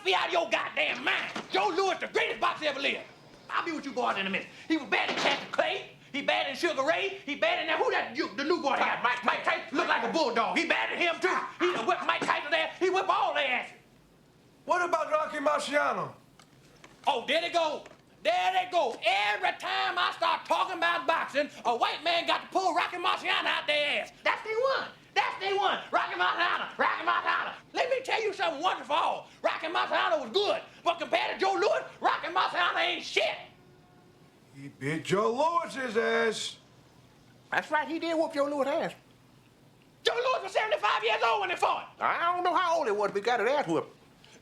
be out of your goddamn mind. Joe Louis, the greatest boxer ever lived. I'll be with you boys in a minute. He was bad in Cassius Clay. He bad in Sugar Ray. He bad in that. Who that? The new boy got? Mike Tyson. Look like a bulldog. He bad in him too. He done whipped Mike Tyson's ass. He whipped all their asses. What about Rocky Marciano? Oh, there they go. There they go. Every time I start talking about boxing, a white man got to pull Rocky Marciano out their ass. That's they one. That's they one. Rocky Marciano. Rocky Marciano. Let me tell you something once and for all. Rocky Marciano was good, but compared to Joe Louis, Rocky Marciano ain't shit. He beat Joe Louis's ass. That's right, he did whoop Joe Louis' ass. Joe Louis was 75 years old when they fought. I don't know how old he was, but he got his ass whooped.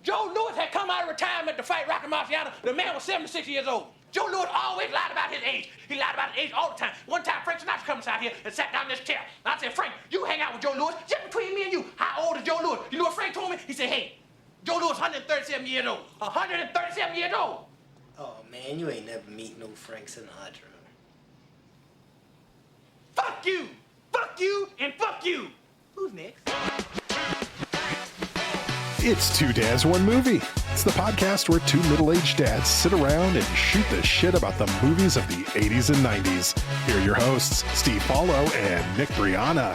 Joe Louis had come out of retirement to fight Rocky Marciano. The man was 76 years old. Joe Louis always lied about his age. He lied about his age all the time. One time, Frank Sinatra comes out here and sat down in this chair. I said, Frank, you hang out with Joe Louis. Just between me and you, how old is Joe Louis? You know what Frank told me? He said, hey, Joe Louis is 137 years old. 137 years old. Oh, man, you ain't never meet no Frank Sinatra. Fuck you! Fuck you and fuck you! Who's next? It's Two Dads, One Movie. It's the podcast where two middle-aged dads sit around and shoot the shit about the movies of the 80s and 90s. Here are your hosts, Steve Paulo and Nick Brianna.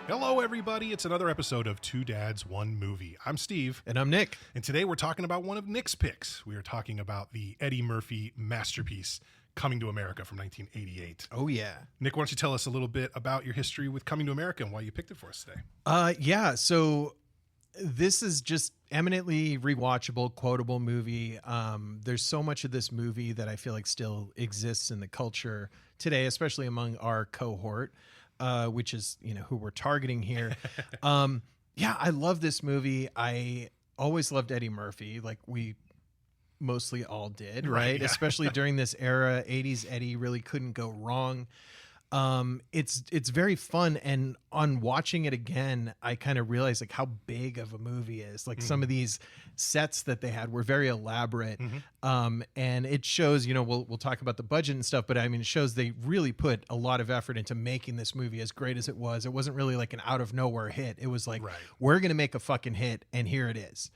Hello, everybody. It's another episode of Two Dads, One Movie. I'm Steve. And I'm Nick. And today we're talking about one of Nick's picks. We are talking about the Eddie Murphy masterpiece, Coming to America from 1988. Oh, yeah. Nick, why don't you tell us a little bit about your history with Coming to America and why you picked it for us today? Yeah, so this is just eminently rewatchable, quotable movie. There's so much of this movie that I feel like still exists in the culture today, especially among our cohort, which is, you know, who we're targeting here. Yeah, I love this movie. I always loved Eddie Murphy, like we mostly all did, right? Yeah. Especially during this era, 80s Eddie really couldn't go wrong. It's very fun, and on watching it again, I kind of realized like how big of a movie it is. Like some of these sets that they had were very elaborate, and it shows. You know, we'll talk about the budget and stuff, but I mean, it shows they really put a lot of effort into making this movie as great as it was. It wasn't really like an out of nowhere hit. It was like, we're gonna make a fucking hit, and here it is.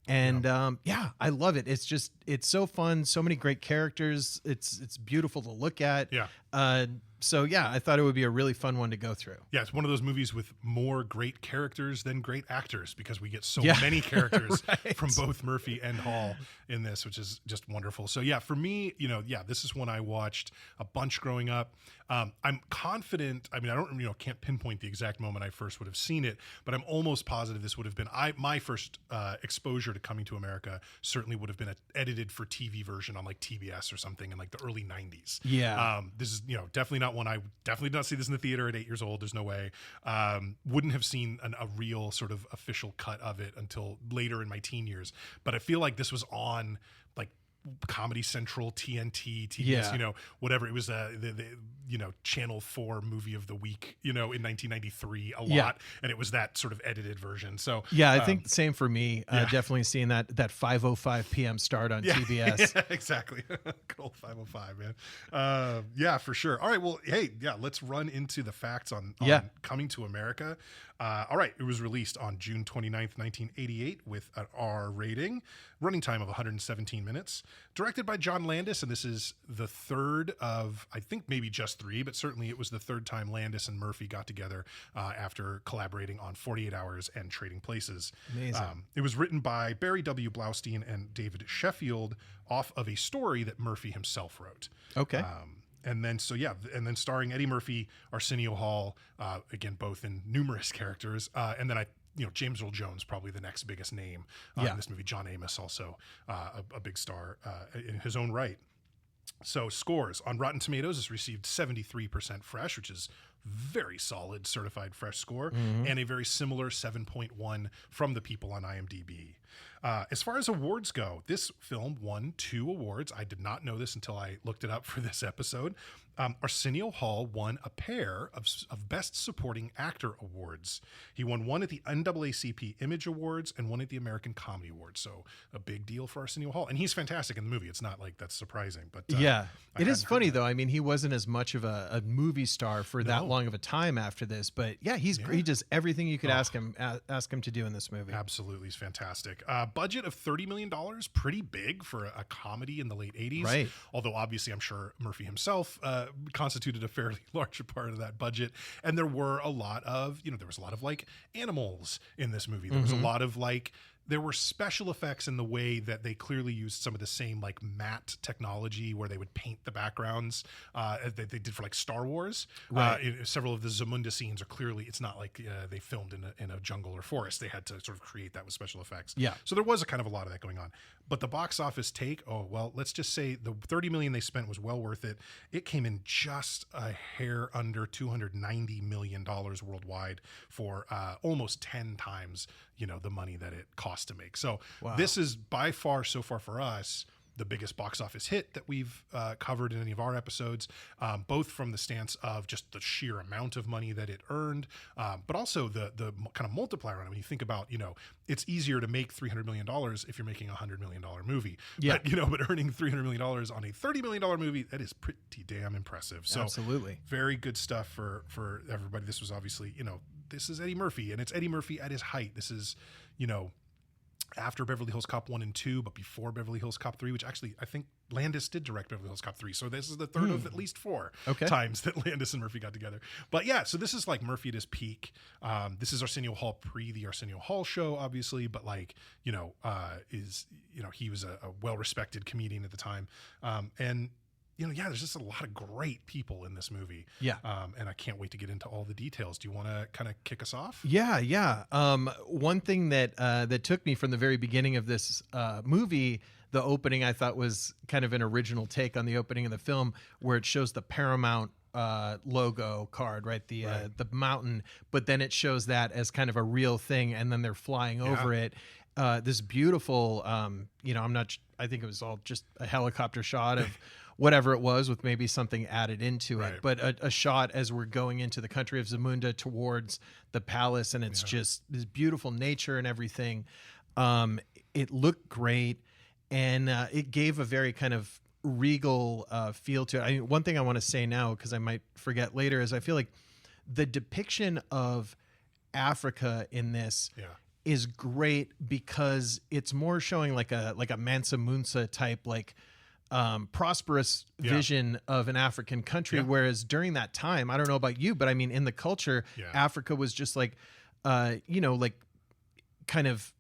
And yeah, I love it. It's just, it's so fun. So many great characters. It's beautiful to look at. Yeah. So yeah, I thought it would be a really fun one to go through. Yeah, it's one of those movies with more great characters than great actors because we get so many characters from both Murphy and Hall in this, which is just wonderful. So yeah, for me, you know, yeah, this is one I watched a bunch growing up. I'm confident. I mean, I don't, can't pinpoint the exact moment I first would have seen it, but I'm almost positive this would have been my first exposure to Coming to America. Certainly would have been an edited for TV version on like TBS or something in like the early 90s. Yeah. This is, definitely not one. I definitely did not see this in the theater at 8 years old. There's no way. Wouldn't have seen a real sort of official cut of it until later in my teen years. But I feel like this was on like Comedy Central, TNT, TBS, whatever. It was the Channel 4 movie of the week, in 1993 a lot. And it was that sort of edited version. So yeah, I think the same for me. Definitely seeing that 5:05 p.m. start on TBS. Yeah, exactly. Good old 5:05, man. Yeah, for sure. All right. Well, hey, let's run into the facts on Coming to America. All right. It was released on June 29th, 1988 with an R rating, running time of 117 minutes, directed by John Landis. And this is the third of, I think maybe just three, but certainly it was the third time Landis and Murphy got together after collaborating on 48 Hours and Trading Places. Amazing. It was written by Barry W. Blaustein and David Sheffield off of a story that Murphy himself wrote. Okay. And then starring Eddie Murphy, Arsenio Hall, again, both in numerous characters. And then James Earl Jones, probably the next biggest name in this movie. John Amos, also a big star in his own right. So scores on Rotten Tomatoes, it's received 73% fresh, which is very solid certified fresh score, and a very similar 7.1 from the people on IMDb. As far as awards go, this film won 2 awards. I did not know this until I looked it up for this episode. Arsenio Hall won a pair of Best Supporting Actor awards. He won one at the NAACP Image Awards and one at the American Comedy Awards. So a big deal for Arsenio Hall. And he's fantastic in the movie. It's not like that's surprising. But it is funny, though. I mean, he wasn't as much of a movie star for that long of a time after this, but yeah, he does everything you could ask him to do in this movie. Absolutely, he's fantastic. Budget of $30 million, pretty big for a comedy in the late 80s. Right. Although obviously I'm sure Murphy himself constituted a fairly large part of that budget. And there were a lot of, there was a lot of like animals in this movie. There was a lot of like, there were special effects in the way that they clearly used some of the same like matte technology where they would paint the backgrounds that they did for like Star Wars. Right. Several of the Zamunda scenes are clearly, it's not like they filmed in a jungle or forest. They had to sort of create that with special effects. Yeah. So there was a kind of a lot of that going on. But the box office take, let's just say the $30 million they spent was well worth it. It came in just a hair under $290 million worldwide for almost 10 times, the money that it cost to make. So this is by far, so far for us, the biggest box office hit that we've covered in any of our episodes, both from the stance of just the sheer amount of money that it earned, but also the kind of multiplier on it. When you think about, it's easier to make $300 million if you're making a $100 million movie. Yeah. But earning $300 million on a $30 million movie, that is pretty damn impressive. So absolutely. Very good stuff for everybody. This was obviously, this is Eddie Murphy, and it's Eddie Murphy at his height. This is, after Beverly Hills Cop 1 and 2, but before Beverly Hills Cop 3, which actually I think Landis did direct Beverly Hills Cop 3. So this is the third of at least 4 times that Landis and Murphy got together. But yeah, so this is like Murphy at his peak. This is Arsenio Hall pre the Arsenio Hall show, obviously, but like, he was a well-respected comedian at the time. And there's just a lot of great people in this movie. Yeah. And I can't wait to get into all the details. Do you want to kind of kick us off? Yeah. One thing that took me from the very beginning of this movie, the opening I thought was kind of an original take on the opening of the film, where it shows the Paramount logo card, right? The mountain, but then it shows that as kind of a real thing, and then they're flying over it. This beautiful, I think it was all just a helicopter shot of whatever it was, with maybe something added into it, but a shot as we're going into the country of Zamunda towards the palace, and it's just this beautiful nature and everything. It looked great, and it gave a very kind of regal feel to it. One thing I want to say now, because I might forget later, is I feel like the depiction of Africa in this is great, because it's more showing like a Mansa Musa type, like prosperous vision of an African country. Whereas during that time, I don't know about you, but I mean, in the culture, Africa was just like, like kind of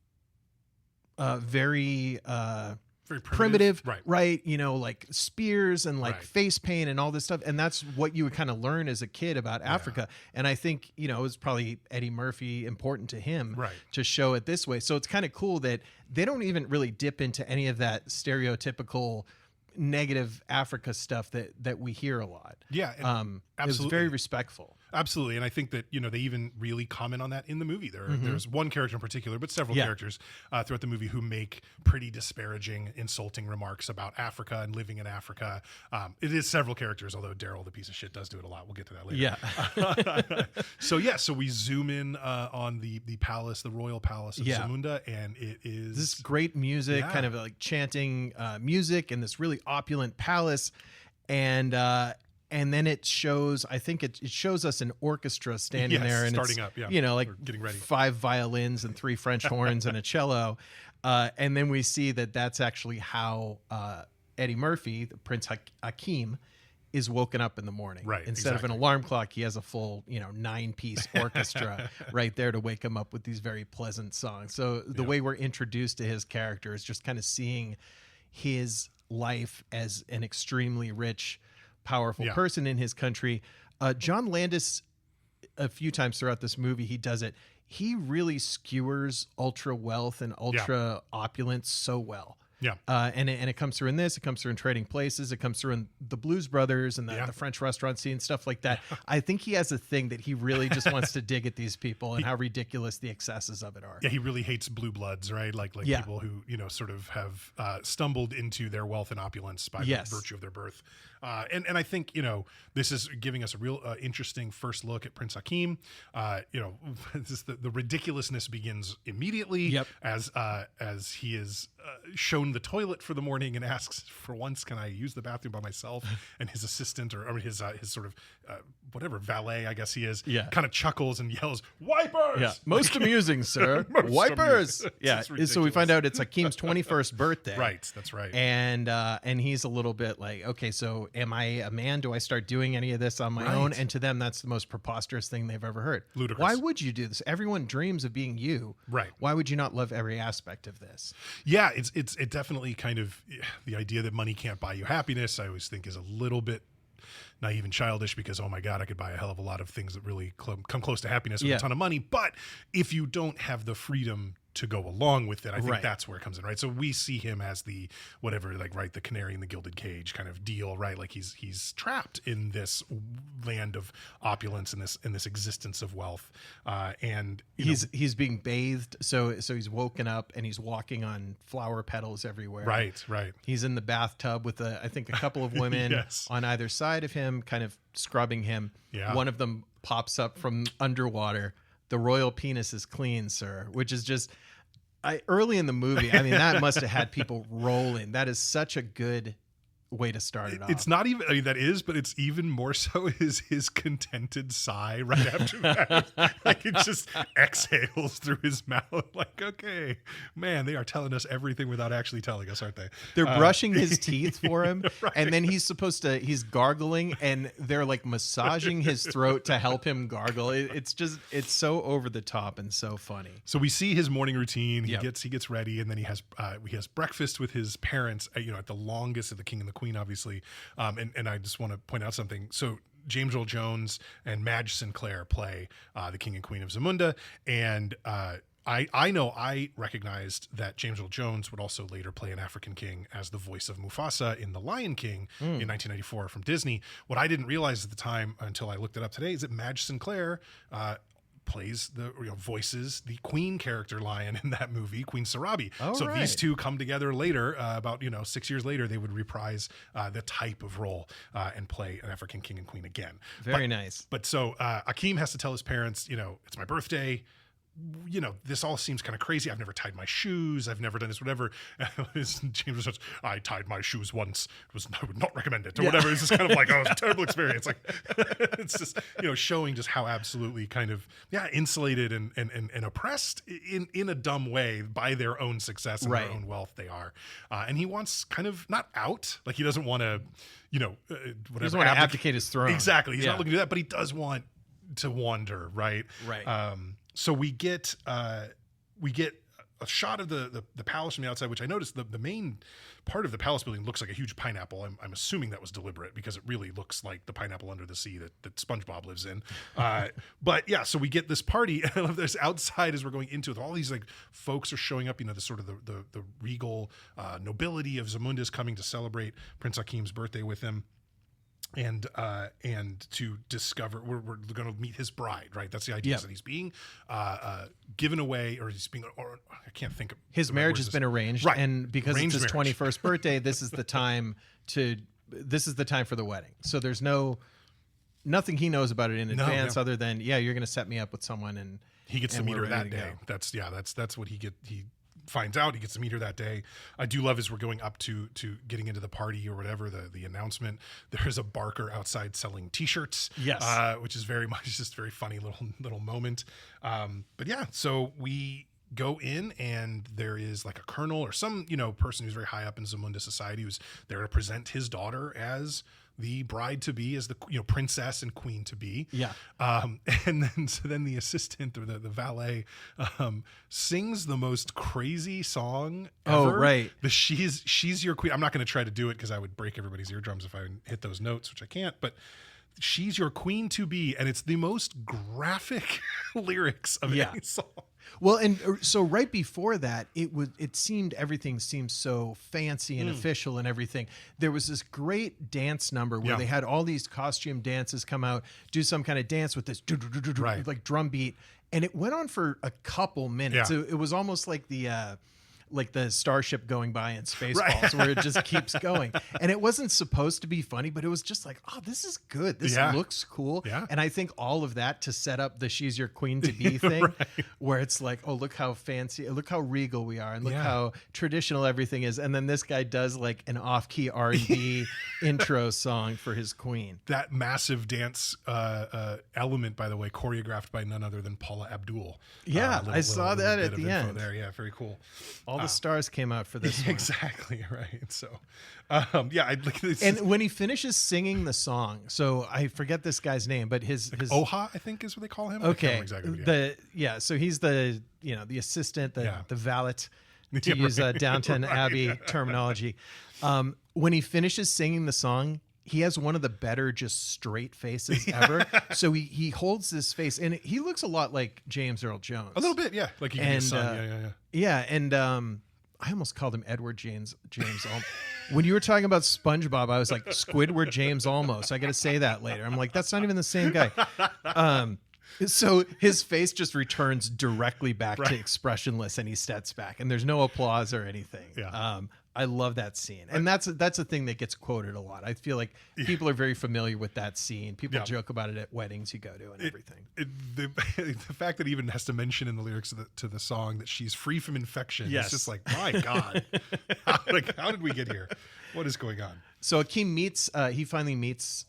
very primitive, right? Like spears and like face paint and all this stuff. And that's what you would kind of learn as a kid about Africa. And I think, it was probably Eddie Murphy important to him to show it this way. So it's kind of cool that they don't even really dip into any of that stereotypical negative Africa stuff that we hear a lot. Absolutely. It was very respectful. Absolutely. And I think that, they even really comment on that in the movie. There's one character in particular, but several characters throughout the movie who make pretty disparaging, insulting remarks about Africa and living in Africa. It is several characters, although Daryl, the piece of shit, does do it a lot. We'll get to that later. So we zoom in on the palace, the royal palace of Zamunda, and it is this great music, kind of like chanting music in this really opulent palace. And then it shows, I think it shows us an orchestra standing there, and starting it's, up, like getting ready. 5 violins and 3 French horns and a cello. And then we see that that's actually how Eddie Murphy, the Prince Akeem, is woken up in the morning. Right. Instead of an alarm clock, he has a full, 9-piece orchestra right there to wake him up with these very pleasant songs. So the way we're introduced to his character is just kind of seeing his life as an extremely rich, powerful person in his country. John Landis, a few times throughout this movie, he does it. He really skewers ultra wealth and ultra opulence so well. And it comes through in this. It comes through in Trading Places. It comes through in the Blues Brothers and the French restaurant scene, stuff like that. I think he has a thing that he really just wants to dig at these people and how ridiculous the excesses of it are. Yeah, he really hates blue bloods, right? Like people who sort of have stumbled into their wealth and opulence by virtue of their birth. And I think this is giving us a real interesting first look at Prince Akeem. The ridiculousness begins immediately as he is shown the toilet for the morning and asks, for once, can I use the bathroom by myself? And his assistant or his sort of whatever valet, I guess he is, kind of chuckles and yells, "Wipers!" Yeah, most amusing, sir. Wipers. Amusing. Yeah. It's So we find ridiculous. out it's Akeem's 21st birthday. Right, that's right. And he's a little bit like, okay, so am I a man? Do I start doing any of this on my own? And to them, that's the most preposterous thing they've ever heard. Ludicrous. Why would you do this? Everyone dreams of being you. Right. Why would you not love every aspect of this? Yeah, it definitely kind of the idea that money can't buy you happiness, I always think is a little bit naive and childish, because, oh my God, I could buy a hell of a lot of things that really come close to happiness with a ton of money. But if you don't have the freedom to go along with it, I think that's where it comes in, right? So we see him as the whatever, like, right, the canary in the gilded cage kind of deal, right? Like he's trapped in this land of opulence and this existence of wealth, and he's being bathed, so he's woken up and he's walking on flower petals everywhere. Right. He's in the bathtub with I think a couple of women on either side of him, kind of scrubbing him. Yeah. One of them pops up from underwater. The royal penis is clean, sir, which is just early in the movie. I mean, that must have had people rolling. That is such a good way to start it off. It's not even, I mean, that is, but it's even more so his contented sigh right after that. Like, it just exhales through his mouth. Like, okay, man, they are telling us everything without actually telling us, aren't they? They're brushing his teeth for him. And then he's gargling, and they're like massaging his throat to help him gargle. It's so over the top and so funny. So we see his morning routine. He gets ready, and then he has breakfast with his parents, at the longest of the king and the queen, obviously. And I just want to point out something. So James Earl Jones and Madge Sinclair play the king and queen of Zamunda. And I know I recognized that James Earl Jones would also later play an African king as the voice of Mufasa in The Lion King in 1994 from Disney. What I didn't realize at the time until I looked it up today is that Madge Sinclair plays voices the queen character lion in that movie, Queen Sarabi. So these two come together later, about 6 years later, they would reprise the type of role and play an African king and queen again. Very nice. But so Akeem has to tell his parents, it's my birthday. This all seems kind of crazy. I've never tied my shoes. I've never done this, whatever. James says, I tied my shoes once. I would not recommend it, or whatever. It's just kind of like, it was a terrible experience. Like, it's just, showing just how absolutely kind of, insulated and oppressed in a dumb way by their own success and their own wealth they are. And he wants kind of not out, like he doesn't want to, whatever. He doesn't want to abdicate his throne. Exactly. He's not looking to do that, but he does want to wander, right? Right. So we get a shot of the palace from the outside, which I noticed the main part of the palace building looks like a huge pineapple. I'm assuming that was deliberate, because it really looks like the pineapple under the sea that SpongeBob lives in. But yeah, so we get this party, and I love this outside as we're going into it. All these like folks are showing up. The sort of the regal nobility of Zamunda is coming to celebrate Prince Akeem's birthday with him. And to discover, we're going to meet his bride, right? That's the idea, is that he's being given away, or he's being, or I can't think of his marriage has been arranged, right? And because Arranged it's his marriage. 21st birthday, this is the time for the wedding. So there's nothing he knows about it in advance, other than you're going to set me up with someone, and he gets to meet her that day. That's what he finds out. He gets to meet her that day. I do love, as we're going up to getting into the party or whatever, the announcement, there's a barker outside selling t-shirts, which is very much just very funny little moment. But yeah, so we go in, and there is like a colonel or some person who's very high up in Zamunda society who's there to present his daughter as the bride to be, as the princess and queen to be. And then the assistant, or the valet, sings the most crazy song ever. Oh, right. The she's your queen. I'm not going to try to do it, because I would break everybody's eardrums if I hit those notes, which I can't. But she's your queen to be, and it's the most graphic lyrics of any song. Well, and so right before that, everything seemed so fancy and official and everything. There was this great dance number where they had all these costume dances come out, do some kind of dance with this like drum beat, and it went on for a couple minutes. It was almost like the like the starship going by in Spaceballs, where it just keeps going. And it wasn't supposed to be funny, but it was just like, oh, this is good. This looks cool. Yeah. And I think all of that to set up the "she's your queen to be" thing, where it's like, oh, look how fancy, look how regal we are, and look how traditional everything is. And then this guy does like an off-key R&B intro song for his queen. That massive dance element, by the way, choreographed by none other than Paula Abdul. Yeah, I saw that at the end. There, yeah, very cool. All the stars came out for this one. Exactly right. So, I'd like this. And when he finishes singing the song, so I forget this guy's name, but his Oha, I think is what they call him. Okay, exactly. So he's the the assistant, the valet, to use Downton Abbey terminology. When he finishes singing the song, he has one of the better just straight faces ever. So he holds this face, and he looks a lot like James Earl Jones. A little bit, yeah. Like his son. Yeah, and I almost called him Edward James when you were talking about SpongeBob, I was like Squidward James Olmos. I got to say that later. I'm like, that's not even the same guy. So his face just returns directly back to expressionless, and he steps back, and there's no applause or anything. Yeah. I love that scene, and that's a thing that gets quoted a lot. I feel like people are very familiar with that scene. People joke about it at weddings you go to and everything. The fact that he even has to mention in the lyrics to the song that she's free from infection. It's just like, my God, how did we get here? What is going on? So Akeem finally meets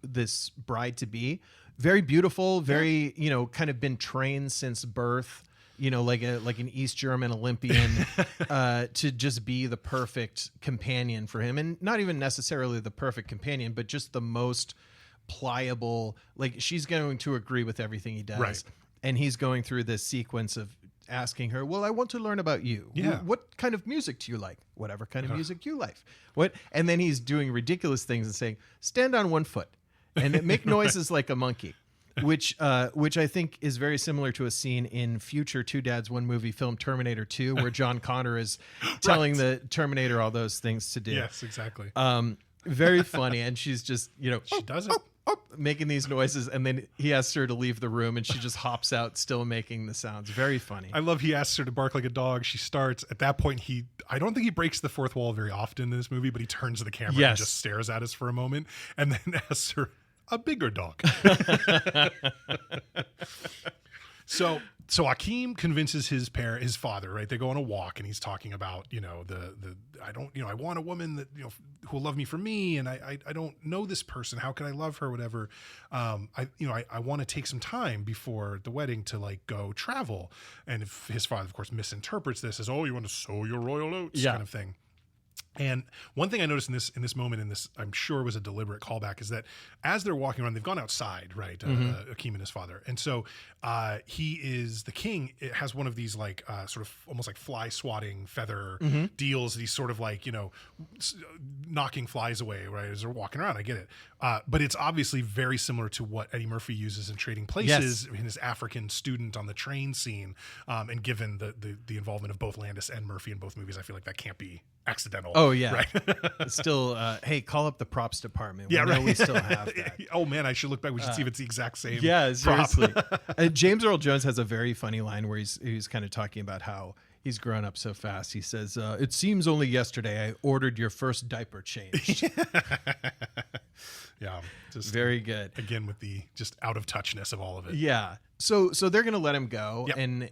this bride to be. Very beautiful, very kind of been trained since birth. Like an East German Olympian, to just be the perfect companion for him, and not even necessarily the perfect companion, but just the most pliable. Like, she's going to agree with everything he does, and he's going through this sequence of asking her, "Well, I want to learn about you. Yeah. What kind of music do you like? Whatever kind of music you like. What?" And then he's doing ridiculous things and saying, "Stand on one foot and make noises like a monkey." Which I think is very similar to a scene in future Two Dads One Movie film Terminator 2, where John Connor is telling the Terminator all those things to do. Yes, exactly. Very funny, and she's just she does it, making these noises, and then he asks her to leave the room, and she just hops out, still making the sounds. Very funny. I love he asks her to bark like a dog. She starts. At that point, I don't think he breaks the fourth wall very often in this movie, but he turns to the camera and just stares at us for a moment, and then asks her, a bigger dog. So Akeem convinces his father, right? They go on a walk, and he's talking about, I want a woman that, who'll love me for me. And I don't know this person. How can I love her? Whatever. I want to take some time before the wedding to go travel. And if his father, of course, misinterprets this as, oh, you want to sow your royal oats kind of thing. And one thing I noticed in this moment, and this I'm sure was a deliberate callback, is that as they're walking around, they've gone outside, right? Akeem and his father, and so the king. It has one of these sort of almost like fly swatting feather deals. These sort of knocking flies away, right? As they're walking around, I get it, but it's obviously very similar to what Eddie Murphy uses in Trading Places in his African student on the train scene. And given the involvement of both Landis and Murphy in both movies, I feel like that can't be accidental. Oh yeah, right. Still, hey, call up the props department. We still have that. Oh man, I should look back. We should see if it's the exact same. Yeah, seriously. James Earl Jones has a very funny line where he's kind of talking about how he's grown up so fast. He says, "It seems only yesterday I ordered your first diaper changed." Yeah, just very good. Again, with the just out of touchness of all of it. Yeah. So they're gonna let him go, and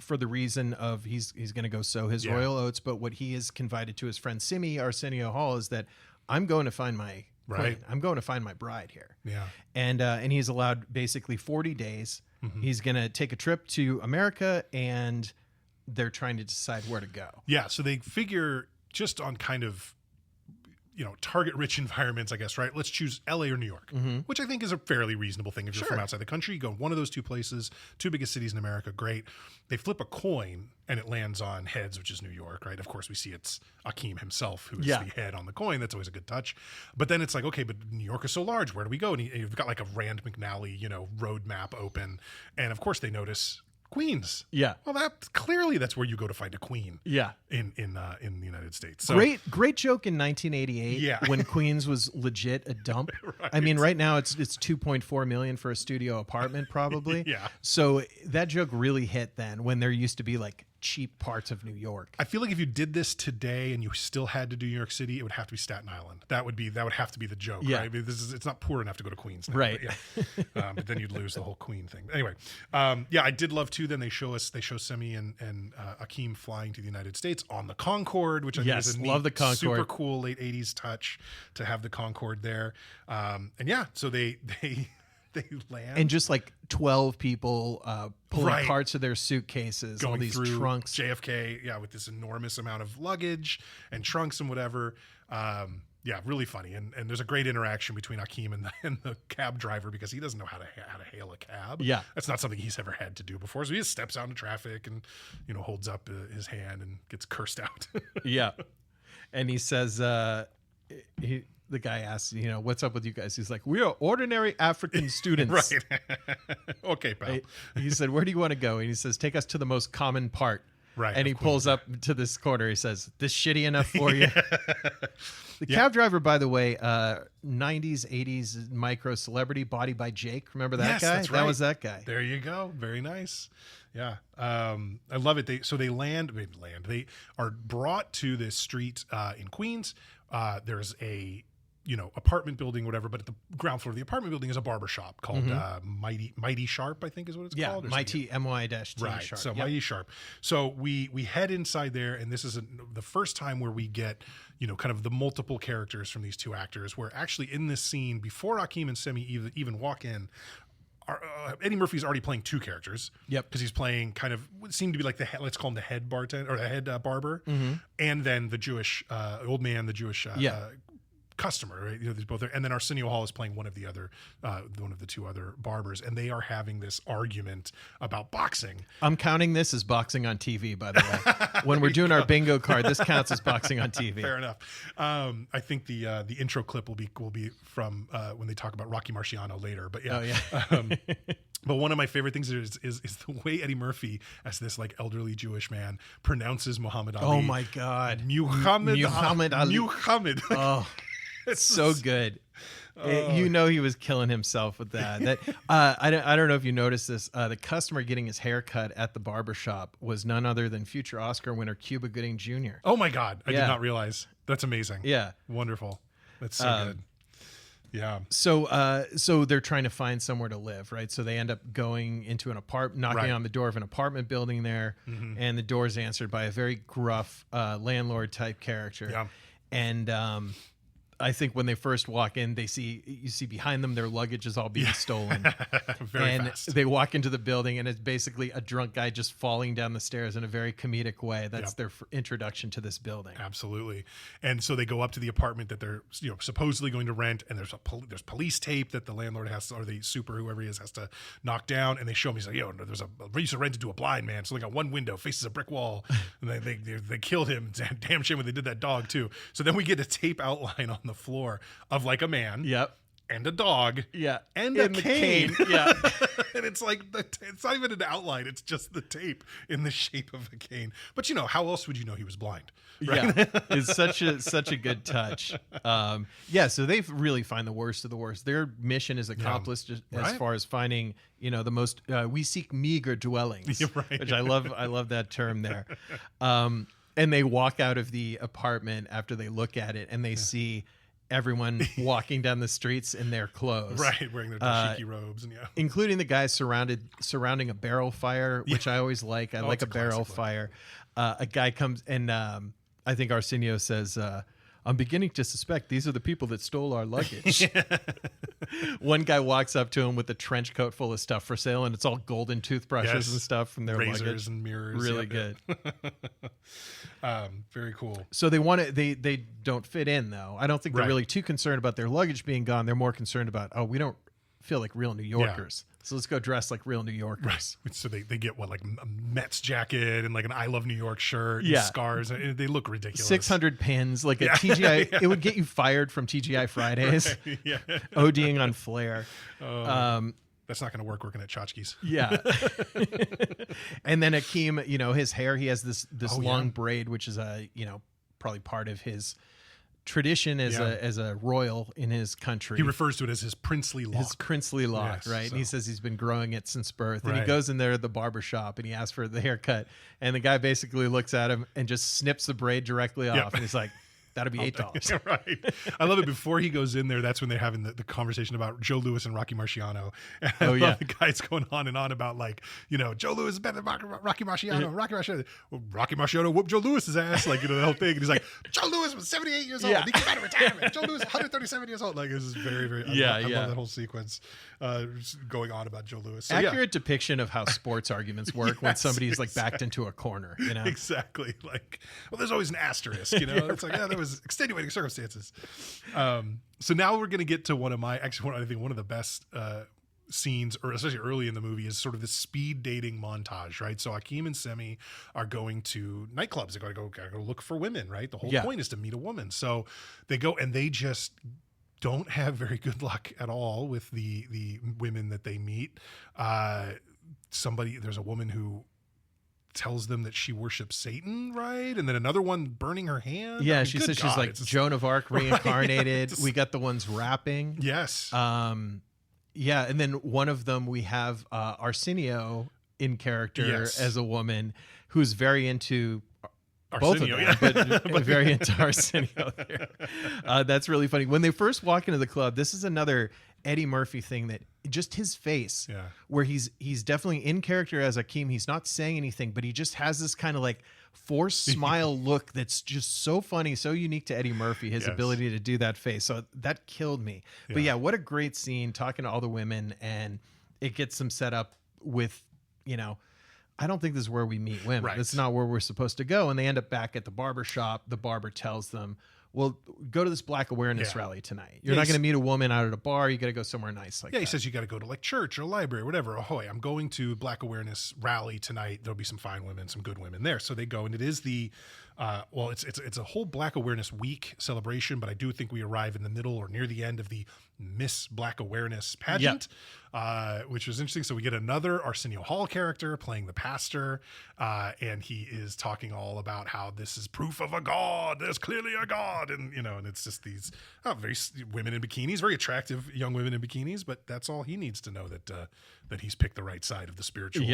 for the reason of he's going to go sow his royal oats. But what he has confided to his friend Simi, Arsenio Hall, is that I'm going to find my queen. I'm going to find my bride here. Yeah. And he's allowed basically 40 days. He's going to take a trip to America, and they're trying to decide where to go. Yeah. So they figure just on kind of, target rich environments, I guess, right? Let's choose LA or New York, which I think is a fairly reasonable thing. If you're from outside the country, you go one of those two places, two biggest cities in America. Great. They flip a coin and it lands on heads, which is New York, right? Of course, we see it's Akeem himself who is the head on the coin. That's always a good touch. But then it's like, okay, but New York is so large. Where do we go? And you've got like a Rand McNally, road map open. And of course they notice Queens. Yeah. Well, that's where you go to find a queen. Yeah. In the United States. So, great joke in 1988. Yeah. When Queens was legit a dump. Right. I mean, right now it's 2.4 million for a studio apartment probably. Yeah. So that joke really hit then when there used to be like cheap parts of New York. I feel like if you did this today and you still had to do New York City, it would have to be Staten Island. That would have to be the joke, Yeah. right? I mean, it's not poor enough to go to Queens now, Right. But, yeah. But then you'd lose the whole Queen thing. Anyway, yeah, I did love too. Then they show Semi and Akeem flying to the United States on the Concorde, which I think is a love neat, the Concorde. super cool late 80s touch to have the Concorde there. And yeah, so they land. And just like 12 people pulling Right. parts of their suitcases, all going these through trunks. JFK, yeah, with this enormous amount of luggage and trunks and whatever. Yeah, really funny. And there's a great interaction between Akeem and the cab driver because he doesn't know how to hail a cab. Yeah. That's not something he's ever had to do before. So he just steps out in traffic and, holds up his hand and gets cursed out. Yeah. And he says, the guy asks, what's up with you guys? He's like, we are ordinary African students. Right. Okay, pal. He said, where do you want to go? And he says, take us to the most common part. Right. And he of pulls course. up to this corner. He says, this shitty enough for you? The cab driver, by the way, 90s, 80s micro celebrity, Body by Jake. Remember that Yes, guy? that's right. That was that guy. There you go. Very nice. Yeah. I love it. They are brought to this street in Queens. There's a apartment building, whatever, but at the ground floor of the apartment building is a barbershop called Mighty Sharp, I think is what it's called. Mighty MY-T Right. Sharp. So Yep. Mighty Sharp. So we head inside there, and this is the first time where we get, kind of the multiple characters from these two actors, where actually in this scene, before Akeem and Semi even walk in, Eddie Murphy's already playing two characters. Yep. Because he's playing kind of what seemed to be like let's call him the head bartender or the head barber, and then the Jewish old man, the Jewish customer, right? There's both there, and then Arsenio Hall is playing one of the two other barbers, and they are having this argument about boxing. I'm counting this as boxing on TV, by the way. When we're doing our bingo card, this counts as boxing on TV. Fair enough. I think the intro clip will be from when they talk about Rocky Marciano later. But yeah. Oh, yeah. But one of my favorite things is the way Eddie Murphy, as this like elderly Jewish man, pronounces Muhammad Ali. Oh my God. Muhammad Ali. Muhammad. Oh, it's so good. He was killing himself with that. I don't know if you noticed this. The customer getting his hair cut at the barbershop was none other than future Oscar winner Cuba Gooding Jr. Oh my God. I Yeah. did not realize. That's amazing. Yeah. Wonderful. That's so good. Yeah. So they're trying to find somewhere to live, right? So they end up going into an apartment, knocking Right. on the door of an apartment building there, and the door is answered by a very gruff landlord type character. Yeah. And I think when they first walk in, you see behind them their luggage is all being stolen. Very and fast. they walk into the building, and it's basically a drunk guy just falling down the stairs in a very comedic way. That's their introduction to this building. Absolutely. And so they go up to the apartment that they're supposedly going to rent, and there's police tape that the landlord has to, or the super whoever he is has to knock down, and they show him. He's like, there's we used to rent it to a blind man, so they got one window faces a brick wall, and they killed him. Damn shame when they did that dog too. So then we get a tape outline on the floor of like a man. Yep. And a dog. Yeah. And a cane. Yeah. And it's like, it's not even an outline. It's just the tape in the shape of a cane. But how else would you know he was blind? Right? Yeah. It's such a good touch. So they really find the worst of the worst. Their mission is accomplished as Right. far as finding, the most, we seek meager dwellings, Right. which I love that term there. And they walk out of the apartment after they look at it, and they see everyone walking down the streets in their clothes. Right, wearing their dashiki robes and including the guys surrounding a barrel fire, which I always like. I like it's a a barrel classic fire. A guy comes and I think Arsenio says, I'm beginning to suspect these are the people that stole our luggage. One guy walks up to him with a trench coat full of stuff for sale, and it's all golden toothbrushes Yes. and stuff from their razors luggage. and mirrors. Really good. Very cool. So they don't fit in though. I don't think they're Right. really too concerned about their luggage being gone. They're more concerned about, we don't feel like real New Yorkers. So let's go dress like real New Yorkers. Right. So they get like a Mets jacket and like an I Love New York shirt and Yeah. scars. And they look ridiculous. 600 pins, like a TGI. It would get you fired from TGI Fridays. Right. Yeah. ODing on flair. That's not going to work working at Tchotchkes. Yeah. And then Akeem, his hair, he has this Oh, long yeah. braid, which is probably part of his tradition as a royal in his country. He refers to it as his princely lock. His princely lock, Yes, right? so- And he says he's been growing it since birth. And he Right. goes in there at the barbershop and he asks for the haircut. And the guy basically looks at him and just snips the braid directly off. And he's like, that'll be $8. Right. I love it. Before he goes in there, that's when they're having the conversation about Joe Louis and Rocky Marciano. And I love the guy's going on and on about, like, you know, Joe Louis is better than Rocky Marciano. Rocky Marciano whooped Joe Louis's ass, like, you know, the whole thing. And he's like, Joe Louis was 78 years old. He came out of retirement. Joe Louis 137 years old. Like, this is very, very. I love that whole sequence going on about Joe Louis. So, accurate depiction of how sports arguments work when somebody's like backed into a corner, you know? Exactly. Like, well, there's always an asterisk, you know? It's like, yeah, there was extenuating circumstances. So now we're going to get to one of the best scenes, or especially early in the movie, is sort of this speed dating montage, right? So Akeem and Semi are going to nightclubs. They're going to go look for women, right? The whole point is to meet a woman. So they go and they just don't have very good luck at all with the women that they meet. There's a woman who tells them that she worships Satan, right? And then another one burning her hand. Yeah, I mean, she good says she's God, like Joan of Arc reincarnated. Right. We got the ones rapping. Yes. Yeah, and then one of them we have Arsenio in character as a woman who's very into Arsenio, both of them, but very into Arsenio there. That's really funny. When they first walk into the club, this is another Eddie Murphy thing, that just his face, where he's definitely in character as Akeem. He's not saying anything, but he just has this kind of like forced smile look that's just so funny, so unique to Eddie Murphy, his ability to do that face. So that killed me. But yeah, what a great scene, talking to all the women, and it gets them set up with, you know, I don't think this is where we meet women. Right. It's not where we're supposed to go. And they end up back at the barbershop. The barber tells them, well, go to this Black awareness rally tonight. You're not going to meet a woman out at a bar. You got to go somewhere nice like that. He says you got to go to like church or library or whatever. Ahoy, I'm going to Black awareness rally tonight. There'll be some fine women, some good women there. So they go, and it is the it's a whole Black Awareness Week celebration, but I do think we arrive in the middle or near the end of the Miss Black Awareness pageant, which was interesting. So we get another Arsenio Hall character playing the pastor, and he is talking all about how this is proof of a god. There's clearly a god, and you know, and it's just these very women in bikinis, very attractive young women in bikinis. But that's all he needs to know, that he's picked the right side of the spiritual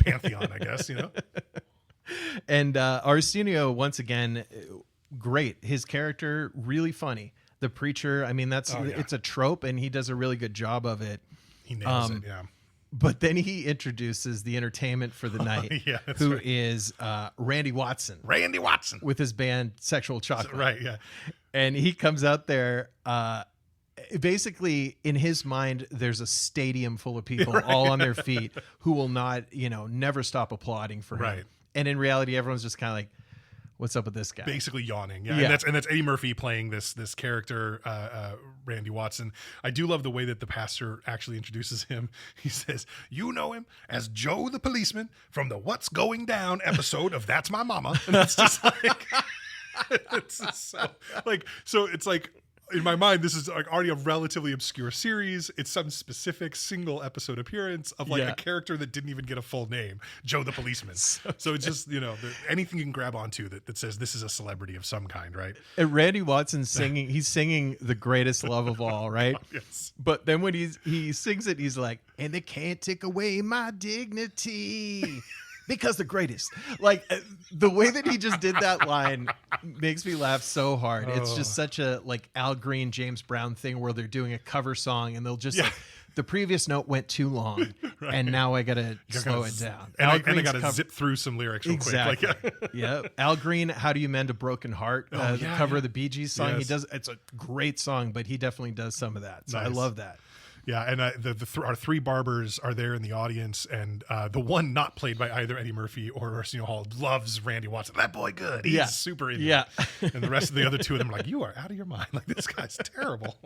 pantheon, I guess, you know. And Arsenio, once again, great. His character, really funny. The preacher, I mean, it's a trope, and he does a really good job of it. He nails it, yeah. But then he introduces the entertainment for the night, who is Randy Watson. Randy Watson. With his band Sexual Chocolate. Right, yeah. And he comes out there, basically, in his mind, there's a stadium full of people all on their feet who will not, never stop applauding for him. Right. And in reality, everyone's just kind of like, what's up with this guy? Basically yawning. Yeah. And that's Eddie Murphy playing this character, Randy Watson. I do love the way that the pastor actually introduces him. He says, you know him as Joe the policeman from the What's Going Down episode of That's My Mama. And it's just like, it's like, in my mind, this is like already a relatively obscure series. It's some specific single episode appearance of like a character that didn't even get a full name, Joe the policeman. So it's just, anything you can grab onto that says this is a celebrity of some kind, right? And Randy Watson singing, he's singing The Greatest Love of All, right? Yes. But then when he sings it, he's like, and they can't take away my dignity. Because the greatest. Like, the way that he just did that line makes me laugh so hard. It's just such a like Al Green, James Brown thing where they're doing a cover song and they'll just like, the previous note went too long and now I gotta slow it down. And I gotta zip through some lyrics real quick. Like, yeah. Al Green, How Do You Mend a Broken Heart? The cover of the Bee Gees song. Yes. It's a great song, but he definitely does some of that. So I love that. Yeah, and our three barbers are there in the audience, and the one not played by either Eddie Murphy or Arsenio Hall loves Randy Watson. That boy good. He's super into it. And the rest of the other two of them are like, you are out of your mind. Like, this guy's terrible.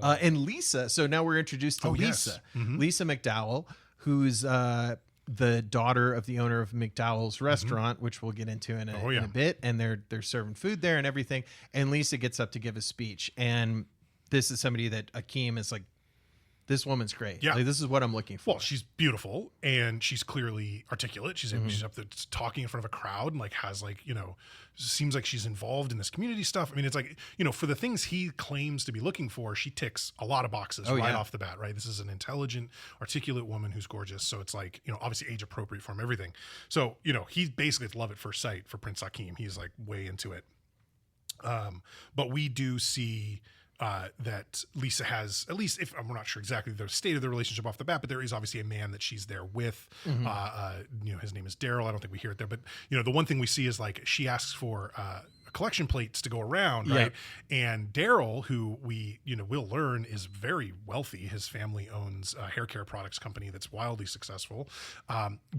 And Lisa. So now we're introduced to Lisa. Yes. Mm-hmm. Lisa McDowell, who's the daughter of the owner of McDowell's restaurant, which we'll get into in a bit. And they're serving food there and everything. And Lisa gets up to give a speech. And this is somebody that Akeem is like This woman's great. Yeah. Like, this is what I'm looking for. Well, she's beautiful and she's clearly articulate. She's Mm-hmm. she's up there talking in front of a crowd and like has like, seems like she's involved in this community stuff. I mean, it's like, for the things he claims to be looking for, she ticks a lot of boxes off the bat, right? This is an intelligent, articulate woman who's gorgeous. So it's like, obviously age appropriate for him, everything. So, he's basically it's love at first sight for Prince Akeem. He's like way into it. But we do see that Lisa has, at least if we're not sure exactly the state of the relationship off the bat, but there is obviously a man that she's there with. His name is Daryl. I don't think we hear it there, but the one thing we see is like she asks for collection plates to go around, right? And Daryl, who we will learn is very wealthy. His family owns a hair care products company that's wildly successful.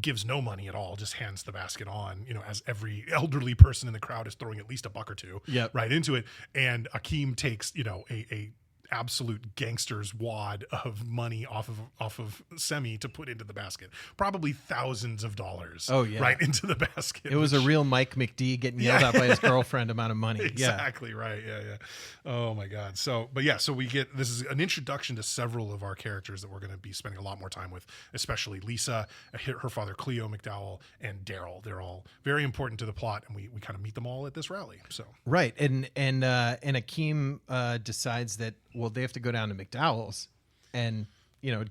Gives no money at all, just hands the basket on, as every elderly person in the crowd is throwing at least a buck or two right into it. And Akeem takes a absolute gangster's wad of money off of Semi to put into the basket, probably thousands of dollars right into the basket. It was a real Mike McD getting yelled at by his girlfriend amount of money. Exactly right. Yeah. Oh my God. So we get, this is an introduction to several of our characters that we're going to be spending a lot more time with, especially Lisa, her father Cleo McDowell, and Daryl. They're all very important to the plot, and we kind of meet them all at this rally. So right, and Akeem decides that, well, they have to go down to McDowell's and,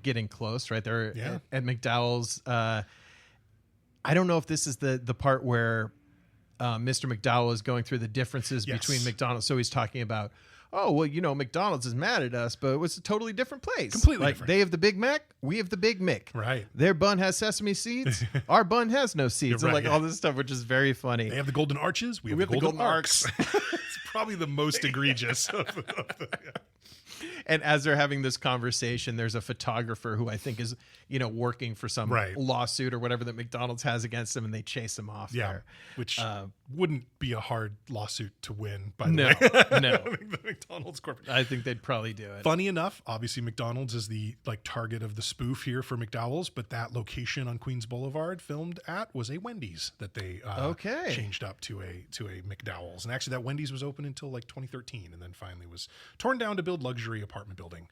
getting close, right? They're at McDowell's. I don't know if this is the part where Mr. McDowell is going through the differences between McDonald's. So he's talking about, oh, well, McDonald's is mad at us, but it was a totally different place. Completely different. They have the Big Mac, we have the Big Mick. Right. Their bun has sesame seeds, our bun has no seeds. Right, all this stuff, which is very funny. They have the golden arches, we have the golden arcs. It's probably the most egregious of the And as they're having this conversation, there's a photographer who I think is, working for some lawsuit or whatever that McDonald's has against him, and they chase him off there. Which wouldn't be a hard lawsuit to win, by the way. No. The McDonald's corporate. I think they'd probably do it. Funny enough, obviously McDonald's is the target of the spoof here for McDowell's, but that location on Queens Boulevard filmed at was a Wendy's that they changed up to a McDowell's. And actually that Wendy's was open until 2013 and then finally was torn down to build luxury apartment building.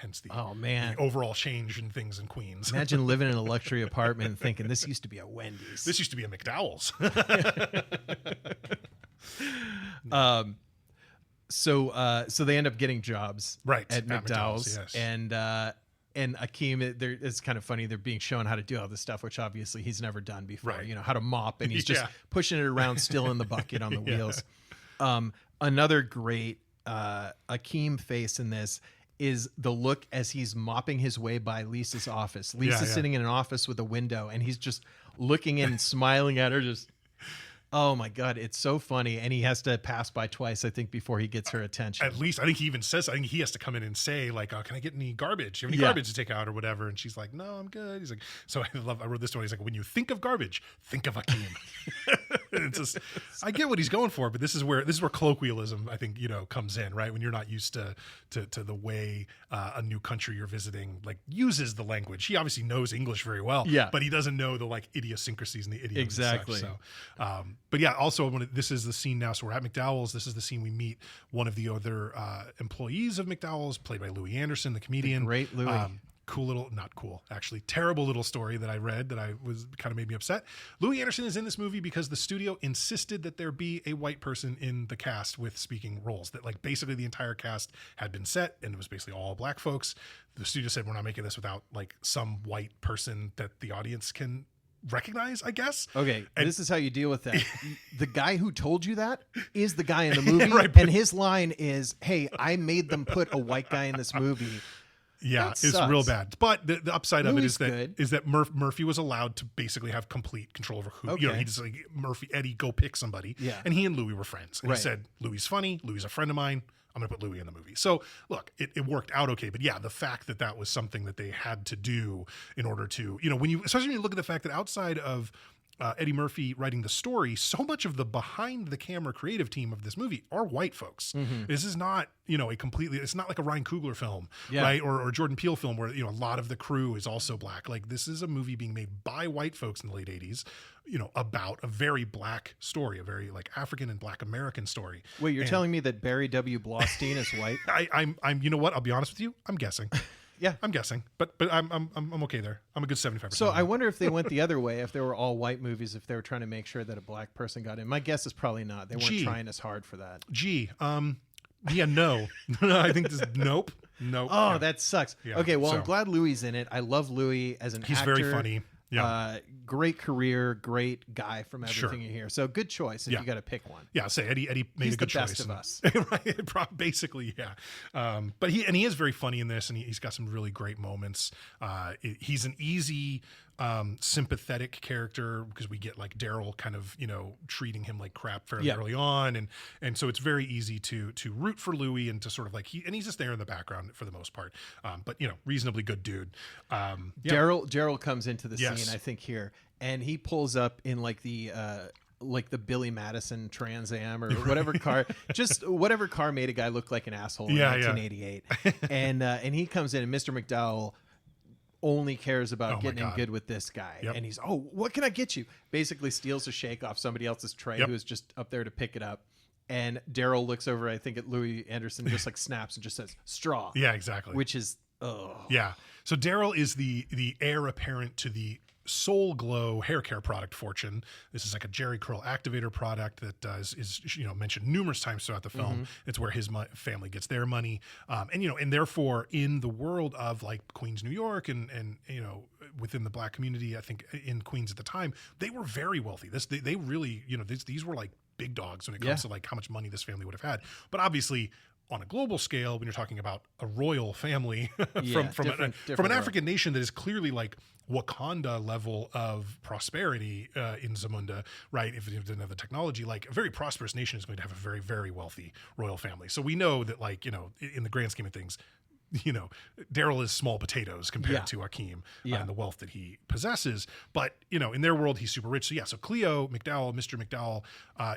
Hence the overall change in things in Queens. Imagine living in a luxury apartment and thinking this used to be a Wendy's. This used to be a McDowell's. So they end up getting jobs at McDowell's. Yes. And Akeem, it's kind of funny. They're being shown how to do all this stuff, which obviously he's never done before. Right. How to mop, and he's just pushing it around, still in the bucket on the wheels. Another great Akeem face in this is the look as he's mopping his way by Lisa's office. Lisa's sitting in an office with a window, and he's just looking in and smiling at her, just. Oh my God, it's so funny. And he has to pass by twice, I think, before he gets her attention. At least, I think he even says, I think he has to come in and say, can I get any garbage? Do you have any garbage to take out or whatever? And she's like, no, I'm good. He's like, so I wrote this one. He's like, when you think of garbage, think of Akeem. And it's just, I get what he's going for, but this is where colloquialism, I think, comes in, right? When you're not used to the way a new country you're visiting, uses the language. He obviously knows English very well, but he doesn't know the idiosyncrasies and the idioms. Exactly. And such, so, but yeah, also this is the scene now. So we're at McDowell's. This is the scene we meet one of the other employees of McDowell's, played by Louis Anderson, the comedian. The great Louis. Not cool, actually. Terrible little story that I read that kind of made me upset. Louis Anderson is in this movie because the studio insisted that there be a white person in the cast with speaking roles. That basically the entire cast had been set and it was basically all black folks. The studio said, we're not making this without some white person that the audience can recognize, I guess. Okay, and this is how you deal with that. The guy who told you that is the guy in the movie, and his line is, hey, I made them put a white guy in this movie. Yeah, it's real bad. But the upside of it is that Murphy was allowed to basically have complete control over who. He just Eddie, go pick somebody. Yeah. And he and Louis were friends. And he said, Louis funny. Louis is a friend of mine. I'm going to put Louis in the movie. So look, it worked out okay. But yeah, the fact that was something that they had to do in order to, especially when you look at the fact that outside of Eddie Murphy writing the story, so much of the behind the camera creative team of this movie are white folks. Mm-hmm. This is not, it's not like a Ryan Coogler film, right? Or Jordan Peele film where, a lot of the crew is also black. This is a movie being made by white folks in the late 80s, about a very black story, a very African and black American story. Wait, you're telling me that Barry W. Blaustein is white? I'm, you know what? I'll be honest with you. I'm guessing. Yeah. I'm guessing, but I'm okay there. I'm a good 75%. So I wonder if they went the other way, if they were all white movies, if they were trying to make sure that a black person got in. My guess is probably not. They weren't trying as hard for that. Yeah, no. I think this, nope. Oh, Yeah. that sucks. Yeah, Okay, well, so- I'm glad Louis in it. I love Louis as an actor. He's very funny. Yeah. Great career, great guy from everything Sure. you hear. So good choice if Yeah. you got to pick one. Yeah, say Eddie made He's a good the best choice. of us. Right, basically, yeah. But he is very funny in this, and he's got some really great moments. He's an easy, sympathetic character because we get like Daryl kind of treating him like crap fairly early on, and so it's very easy to root for Louis and to sort of like he's just there in the background for the most part. But reasonably good dude. Yeah. Daryl comes into the Yes. scene, I think, here, and he pulls up in like the Billy Madison Trans Am or whatever car, just whatever car made a guy look like an asshole in 1988. And he comes in, and Mr. McDowell only cares about getting in good with this guy. Yep. And he's, what can I get you? Basically steals a shake off somebody else's tray who is just up there to pick it up. And Daryl looks over, I think, at Louis Anderson, just like snaps and just says, straw. Yeah, exactly. Which is, Yeah. So Daryl is the heir apparent to the Soul Glow hair care product fortune. This is like a Jerry Curl activator product that is mentioned numerous times throughout the film. It's where his family gets their money, and therefore in the world of like Queens, New York, and within the black community, I think in Queens at the time, they were very wealthy. They really these were like big dogs when it comes to like how much money this family would have had. But obviously, on a global scale, when you're talking about a royal family from an African nation that is clearly like Wakanda level of prosperity in Zamunda, right? If it didn't have the technology, like a very prosperous nation is going to have a very, very wealthy royal family. So we know that, like, in the grand scheme of things, Daryl is small potatoes compared to Akeem and the wealth that he possesses. But, in their world, he's super rich. So Cleo McDowell, Mr. McDowell,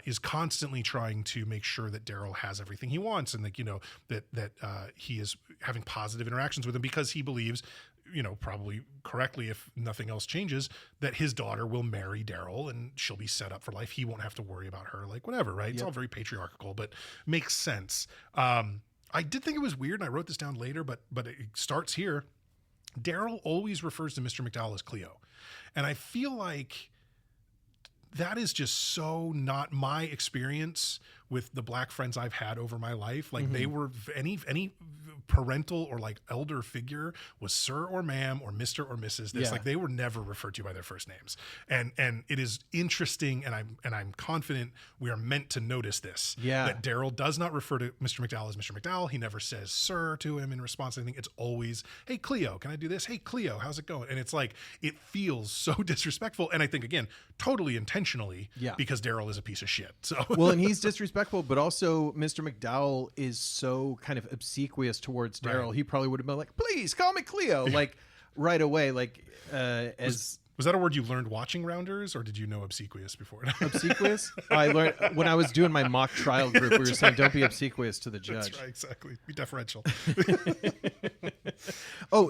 is constantly trying to make sure that Daryl has everything he wants, and that he is having positive interactions with him because he believes, probably correctly, if nothing else changes, that his daughter will marry Daryl and she'll be set up for life. He won't have to worry about her, like whatever, right? It's all very patriarchal, but makes sense. I did think it was weird, and I wrote this down later, but it starts here. Daryl always refers to Mr. McDowell as Cleo. And I feel like that is just so not my experience with the black friends I've had over my life. Like they were any parental or like elder figure was sir or ma'am or Mr. or Mrs. This like they were never referred to by their first names. And it is interesting, and I'm confident we are meant to notice this. Yeah. That Daryl does not refer to Mr. McDowell as Mr. McDowell. He never says sir to him in response to anything. It's always, hey Cleo, can I do this? Hey Cleo, how's it going? And it's like it feels so disrespectful. And I think again, totally intentionally, because Daryl is a piece of shit. So well, and he's disrespectful, but also Mr. McDowell is so kind of obsequious towards Daryl. Right. He probably would have been like, please call me Cleo, like right away. Like was that a word you learned watching Rounders, or did you know obsequious before? Obsequious? I learned when I was doing my mock trial group. We were saying don't be obsequious to the judge. That's right, exactly. Be deferential.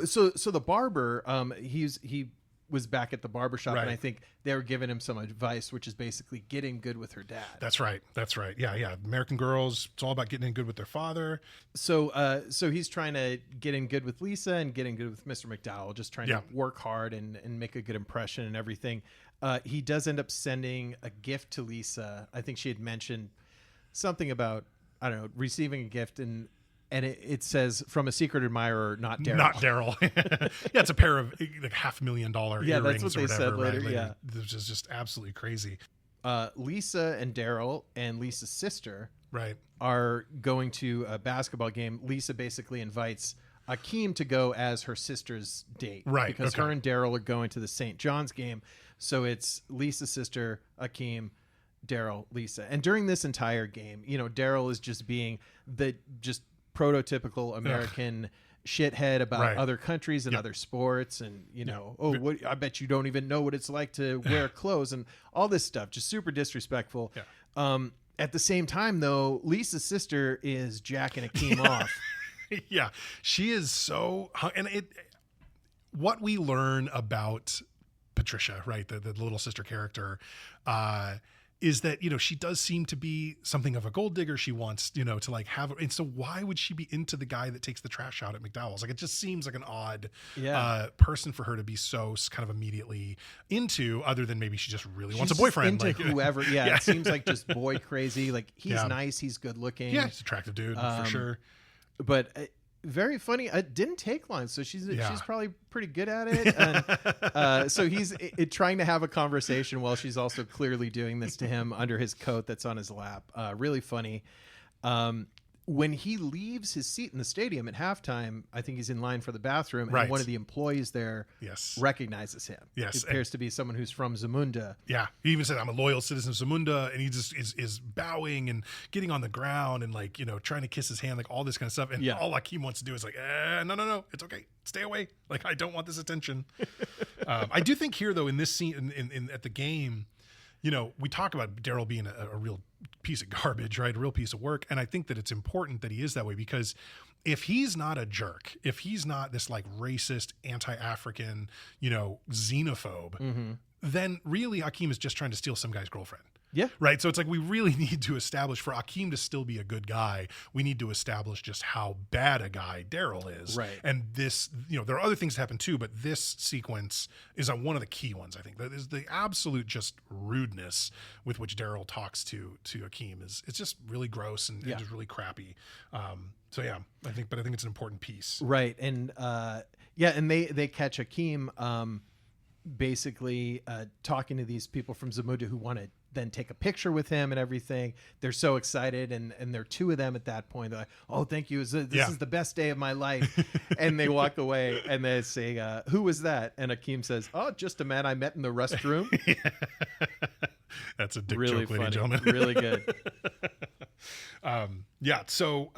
So the barber, he was back at the barbershop, and I think they were giving him some advice, which is basically getting good with her dad. That's right. Yeah. American Girls, it's all about getting in good with their father. So he's trying to get in good with Lisa and getting good with Mr. McDowell, just trying to work hard and make a good impression and everything. He does end up sending a gift to Lisa. I think she had mentioned something about, I don't know, receiving a gift, and it says from a secret admirer, not Daryl. Not Daryl. Yeah, it's a pair of like $500,000 earrings that's what or whatever. They said later. Right? Yeah, which is just absolutely crazy. Lisa and Daryl and Lisa's sister right are going to a basketball game. Lisa basically invites Akeem to go as her sister's date, right? Because her and Daryl are going to the St. John's game. So it's Lisa's sister, Akeem, Daryl, Lisa, and during this entire game, Daryl is just being the prototypical American shithead about other countries and other sports, and I bet you don't even know what it's like to wear clothes and all this stuff, just super disrespectful. At the same time, though, Lisa's sister is jacking Akeem off. Yeah, she is so, and what we learn about Patricia, right, the little sister character, is that, she does seem to be something of a gold digger. She wants, to like have, and so why would she be into the guy that takes the trash out at McDowell's? Like, it just seems like an odd person for her to be so kind of immediately into, other than maybe she just really wants a boyfriend. Into whoever. Yeah, it seems like just boy crazy. Like, he's nice. He's good looking. Yeah, he's an attractive dude for sure. But very funny. It didn't take long, so she's probably pretty good at it. And so he's trying to have a conversation while she's also clearly doing this to him under his coat that's on his lap. Really funny. When he leaves his seat in the stadium at halftime, I think he's in line for the bathroom, and one of the employees there recognizes him. Yes. It appears to be someone who's from Zamunda. Yeah. He even said, I'm a loyal citizen of Zamunda, and he just is bowing and getting on the ground and like, trying to kiss his hand, like all this kind of stuff. And all Akeem wants to do is like, no, it's okay. Stay away. Like, I don't want this attention. I do think here, though, in this scene, in at the game, we talk about Daryl being a real piece of garbage, right? A real piece of work. And I think that it's important that he is that way, because if he's not a jerk, if he's not this like racist, anti-African, xenophobe, then really Akeem is just trying to steal some guy's girlfriend. Yeah. Right. So it's like, we really need to establish, for Akeem to still be a good guy, we need to establish just how bad a guy Daryl is. Right. And this, there are other things that happen too, but this sequence is one of the key ones, I think. That is the absolute just rudeness with which Daryl talks to Akeem it's just really gross and just really crappy. So yeah, I think it's an important piece. Right. And and they catch Akeem basically talking to these people from Zamunda who want to then take a picture with him and everything. They're so excited, and there are two of them at that point. They're like, oh, thank you. This is the best day of my life. And they walk away and they say, who was that? And Akeem says, oh, just a man I met in the restroom. That's a dick really joke, ladies funny. and gentlemen. Really good. So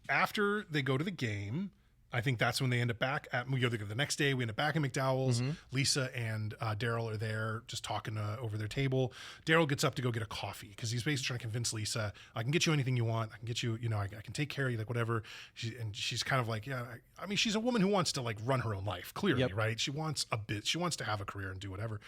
after they go to the game, I think that's when they end up back we go the next day. We end up back at McDowell's. Lisa and Daryl are there just talking over their table. Daryl gets up to go get a coffee because he's basically trying to convince Lisa, I can get you anything you want. I can get you, I can take care of you, like whatever. She's kind of like, I mean, she's a woman who wants to like run her own life, clearly, right? She wants she wants to have a career and do whatever.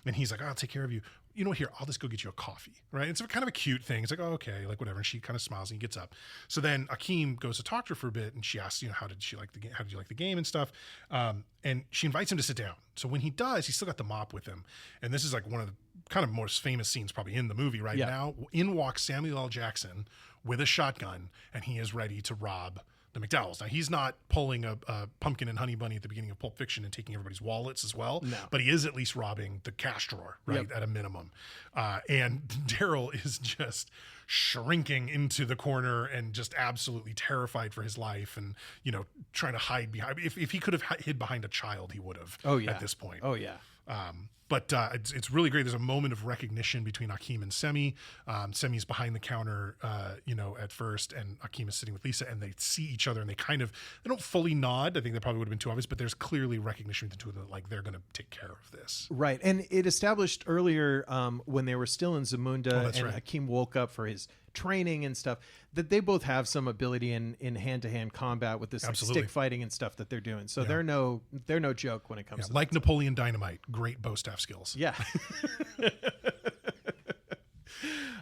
And he's like, I'll take care of you. Here, I'll just go get you a coffee, right? It's kind of a cute thing. It's like, oh, okay, like whatever. And she kind of smiles and he gets up. So then Akeem goes to talk to her for a bit, and she asks, how did you like the game and stuff? And she invites him to sit down. So when he does, he's still got the mop with him. And this is like one of the kind of most famous scenes probably in the movie right now. In walks Samuel L. Jackson with a shotgun, and he is ready to rob the McDowell's. Now, he's not pulling a pumpkin and honey bunny at the beginning of Pulp Fiction and taking everybody's wallets as well, but he is at least robbing the cash drawer, right, at a minimum. And Daryl is just shrinking into the corner and just absolutely terrified for his life and, trying to hide behind. If he could have hid behind a child, he would have at this point. Oh, yeah. But it's really great. There's a moment of recognition between Akeem and Semi. Semi's behind the counter, at first, and Akeem is sitting with Lisa, and they see each other, and they don't fully nod. I think that probably would have been too obvious, but there's clearly recognition between the two of them, like they're going to take care of this. Right. And it established earlier when they were still in Zamunda Akeem woke up for his training and stuff, that they both have some ability in hand-to-hand combat with this stick fighting and stuff that they're doing. So they're no joke when it comes to like Napoleon Dynamite, great bow staff skills. Yeah.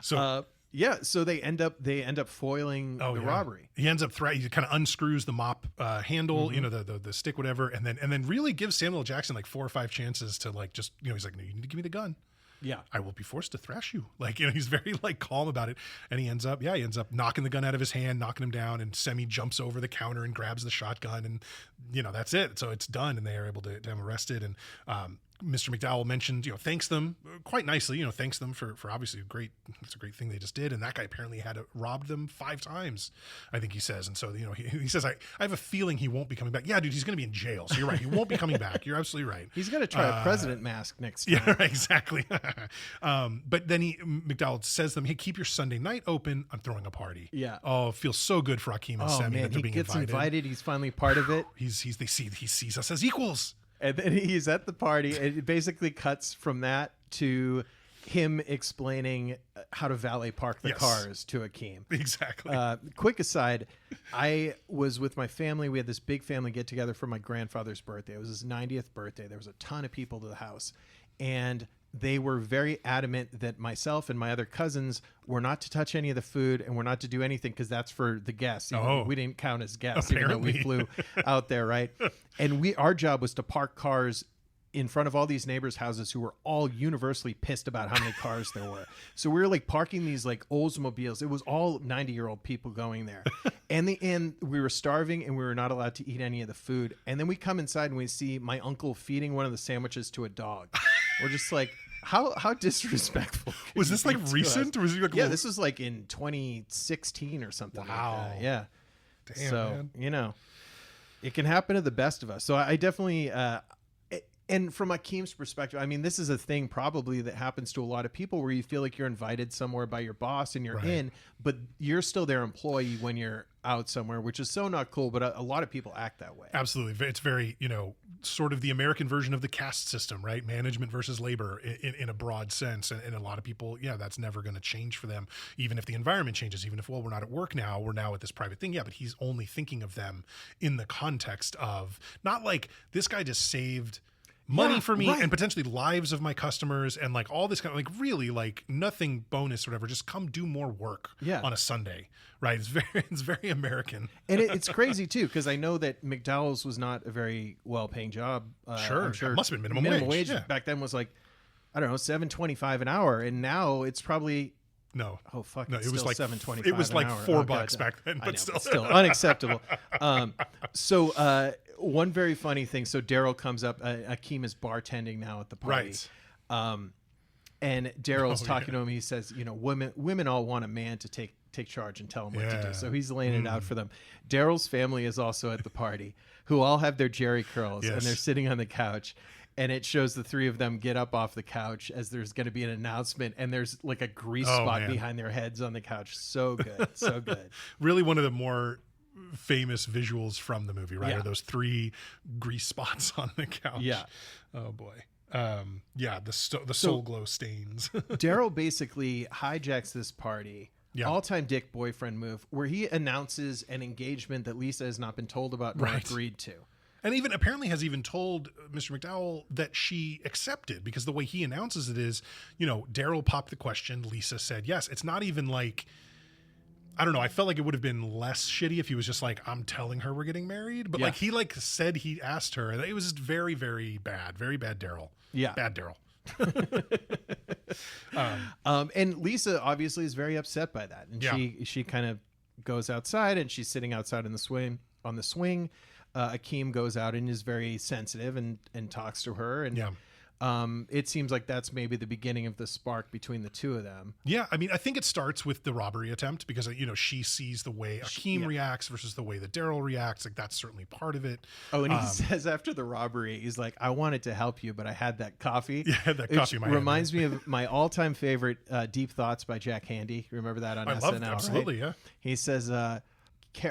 So so they end up foiling the robbery. He ends up he kind of unscrews the mop handle, the stick, whatever, and then really gives Samuel L. Jackson like 4 or 5 chances to like just he's like, no, you need to give me the gun. Yeah, I will be forced to thrash you. Like, he's very like calm about it. And he ends up knocking the gun out of his hand, knocking him down, and Semi jumps over the counter and grabs the shotgun, and that's it. So it's done, and they are able to have him arrested. And Mr. McDowell mentioned, thanks them quite nicely, thanks them for obviously it's a great thing they just did. And that guy apparently had robbed them 5 times, I think he says. And so, he says, I have a feeling he won't be coming back. Yeah, dude, he's going to be in jail. So you're right. He won't be coming back. You're absolutely right. He's going to try a president mask next time. Yeah, right, exactly. But then McDowell says to them, hey, keep your Sunday night open. I'm throwing a party. Yeah. Oh, it feels so good for Akeem and Semi that they're being gets invited. He's finally part of it. He sees us as equals. And then he's at the party, and it basically cuts from that to him explaining how to valet park the cars to Akeem. Exactly. Quick aside, I was with my family. We had this big family get together for my grandfather's birthday. It was his 90th birthday. There was a ton of people to the house, and they were very adamant that myself and my other cousins were not to touch any of the food and were not to do anything because that's for the guests. We didn't count as guests, even though we flew out there, right? And our job was to park cars in front of all these neighbors' houses who were all universally pissed about how many cars there were. So we were like parking these like Oldsmobiles. It was all 90-year-old people going there. And we were starving and we were not allowed to eat any of the food. And then we come inside and we see my uncle feeding one of the sandwiches to a dog. We're just like, how disrespectful. Was this like recent? Or was he like this was like in 2016 or something. Wow. Like that. Yeah. Damn, so, man. you know, it can happen to the best of us. So I definitely, and from Akeem's perspective, I mean, this is a thing probably that happens to a lot of people where you feel like you're invited somewhere by your boss and you're in, but you're still their employee when you're out somewhere, which is so not cool. But a lot of people act that way. Absolutely. It's very, sort of the American version of the caste system, right? Management versus labor in a broad sense. And a lot of people, that's never going to change for them, even if the environment changes, even if, well, we're not at work now, we're now at this private thing. Yeah, but he's only thinking of them in the context of not like this guy just saved money for me and potentially lives of my customers and like all this kind of like really like nothing bonus or whatever, just come do more work on a Sunday, right? It's very American. And it's crazy too, because I know that McDowell's was not a very well-paying job. Sure, it must have been minimum wage. Back then was like, I don't know, $7.25 an hour, and now it's probably no. Oh fuck! No, it was like $7.25. It was like $4 God. back then, but still unacceptable. So one very funny thing. So Daryl comes up. Akeem is bartending now at the party, and Daryl's talking to him. He says, women all want a man to take charge and tell them what to do. So he's laying it out for them. Daryl's family is also at the party, who all have their jerry curls, and they're sitting on the couch. And it shows the three of them get up off the couch as there's going to be an announcement, and there's like a grease spot behind their heads on the couch. So good, so good. Really, one of the more famous visuals from the movie, right? Are those three grease spots on the couch? Yeah. Oh boy. The soul glow stains. Daryl basically hijacks this party. Yeah. All-time dick boyfriend move, where he announces an engagement that Lisa has not been told about nor agreed to. And even apparently has even told Mr. McDowell that she accepted, because the way he announces it is, Daryl popped the question. Lisa said yes. It's not even like, I don't know. I felt like it would have been less shitty if he was just like, I'm telling her we're getting married. But like he said he asked her. And it was just very, very bad. Very bad Daryl. Yeah. Bad Daryl. And Lisa obviously is very upset by that. And she kind of goes outside, and she's sitting outside on the swing. Akeem goes out and is very sensitive and talks to her. And it seems like that's maybe the beginning of the spark between the two of them. Yeah. I mean, I think it starts with the robbery attempt because, she sees the way Akeem reacts versus the way that Daryl reacts. Like, that's certainly part of it. Oh, and he says after the robbery, he's like, I wanted to help you, but I had that coffee. Yeah, that coffee in my reminds me of my all-time favorite Deep Thoughts by Jack Handy. Remember that on SNL? Love that. Absolutely, right? Yeah. He says, I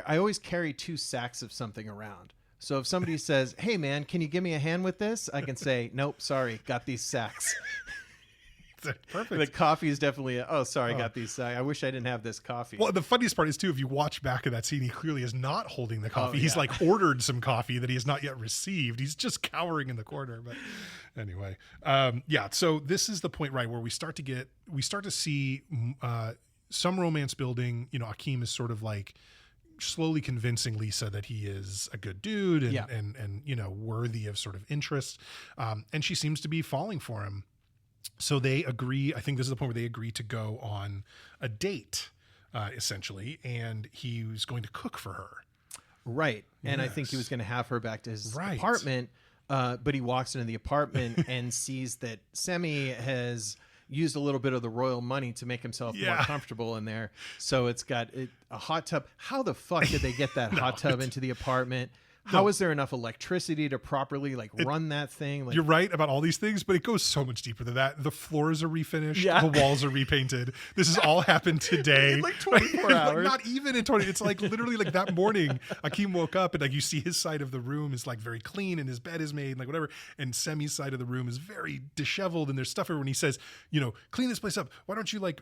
always carry 2 sacks of something around. So if somebody says, hey, man, can you give me a hand with this? I can say, nope, sorry, got these sacks. Perfect. The coffee is definitely, got these sacks. I wish I didn't have this coffee. Well, the funniest part is, too, if you watch back at that scene, he clearly is not holding the coffee. He's like ordered some coffee that he has not yet received. He's just cowering in the corner. But anyway, so this is the point, right, where we start to see some romance building. Akeem is sort of like slowly convincing Lisa that he is a good dude and worthy of sort of interest. And she seems to be falling for him. So they agree. I think this is the point where they agree to go on a date, essentially. And he was going to cook for her. Right. And I think he was going to have her back to his apartment. But he walks into the apartment and sees that Semi has used a little bit of the royal money to make himself more comfortable in there. So it's got a hot tub. How the fuck did they get that hot tub into the apartment? How is there enough electricity to properly run that thing? Like, you're right about all these things, but it goes so much deeper than that. The floors are refinished. The walls are repainted. This has all happened today. In like 24 hours. Not even in 20. It's like literally like that morning, Akeem woke up and like you see his side of the room is like very clean and his bed is made, like whatever. And Semi's side of the room is very disheveled and there's stuff everywhere. When he says, clean this place up. Why don't you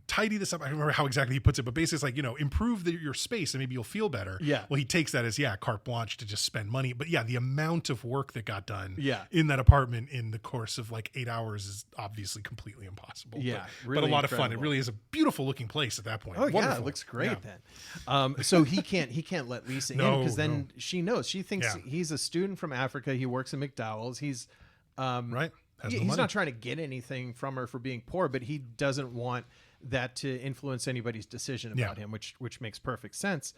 tidy this up? I don't remember how exactly he puts it, but basically it's like, improve your space and maybe you'll feel better. Yeah. Well, he takes that as, carte blanche to just spend money. But yeah, the amount of work that got done Yeah. in that apartment in the course of like 8 hours is obviously completely impossible. Yeah, but really a lot of fun. It incredible. really is a beautiful looking place at that point. Oh yeah, Wonderful. it looks great Yeah. then. So he can't let Lisa in No, because then no. she knows. She thinks Yeah. he's a student from Africa. He works in McDowell's. He's Right. Has no he's money. not trying to get anything from her for being poor, but he doesn't want that to influence anybody's decision about him, which makes perfect sense.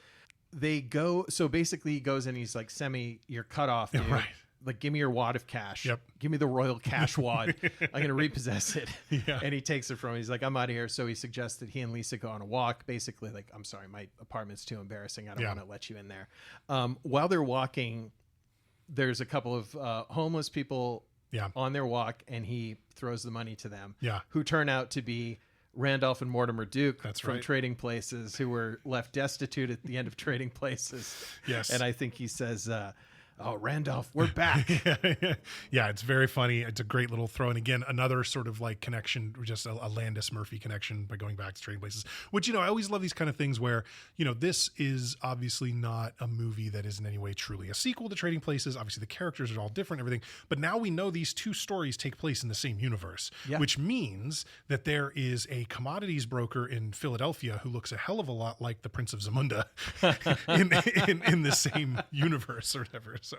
They go, so basically he goes and he's like, Semi, you're cut off, dude. Right. Like, give me your wad of cash. Yep. Give me the royal cash wad. I'm going to repossess it. Yeah. And he takes it from him. He's like, I'm out of here. So he suggests that he and Lisa go on a walk. Basically, like, I'm sorry, my apartment's too embarrassing. I don't want to let you in there. While they're walking, there's a couple of homeless people on their walk, and he throws the money to them. Yeah. Who turn out to be Randolph and Mortimer Duke from right. Trading Places, who were left destitute at the end of Trading Places. Yes. And I think he says, oh, Randolph, we're back. Yeah, it's very funny. It's a great little throw. And again, another sort of like connection, just a Landis Murphy connection by going back to Trading Places, which, I always love these kind of things where, this is obviously not a movie that is in any way truly a sequel to Trading Places. Obviously, the characters are all different, everything. But now we know these two stories take place in the same universe, which means that there is a commodities broker in Philadelphia who looks a hell of a lot like the Prince of Zamunda in the same universe or whatever. So,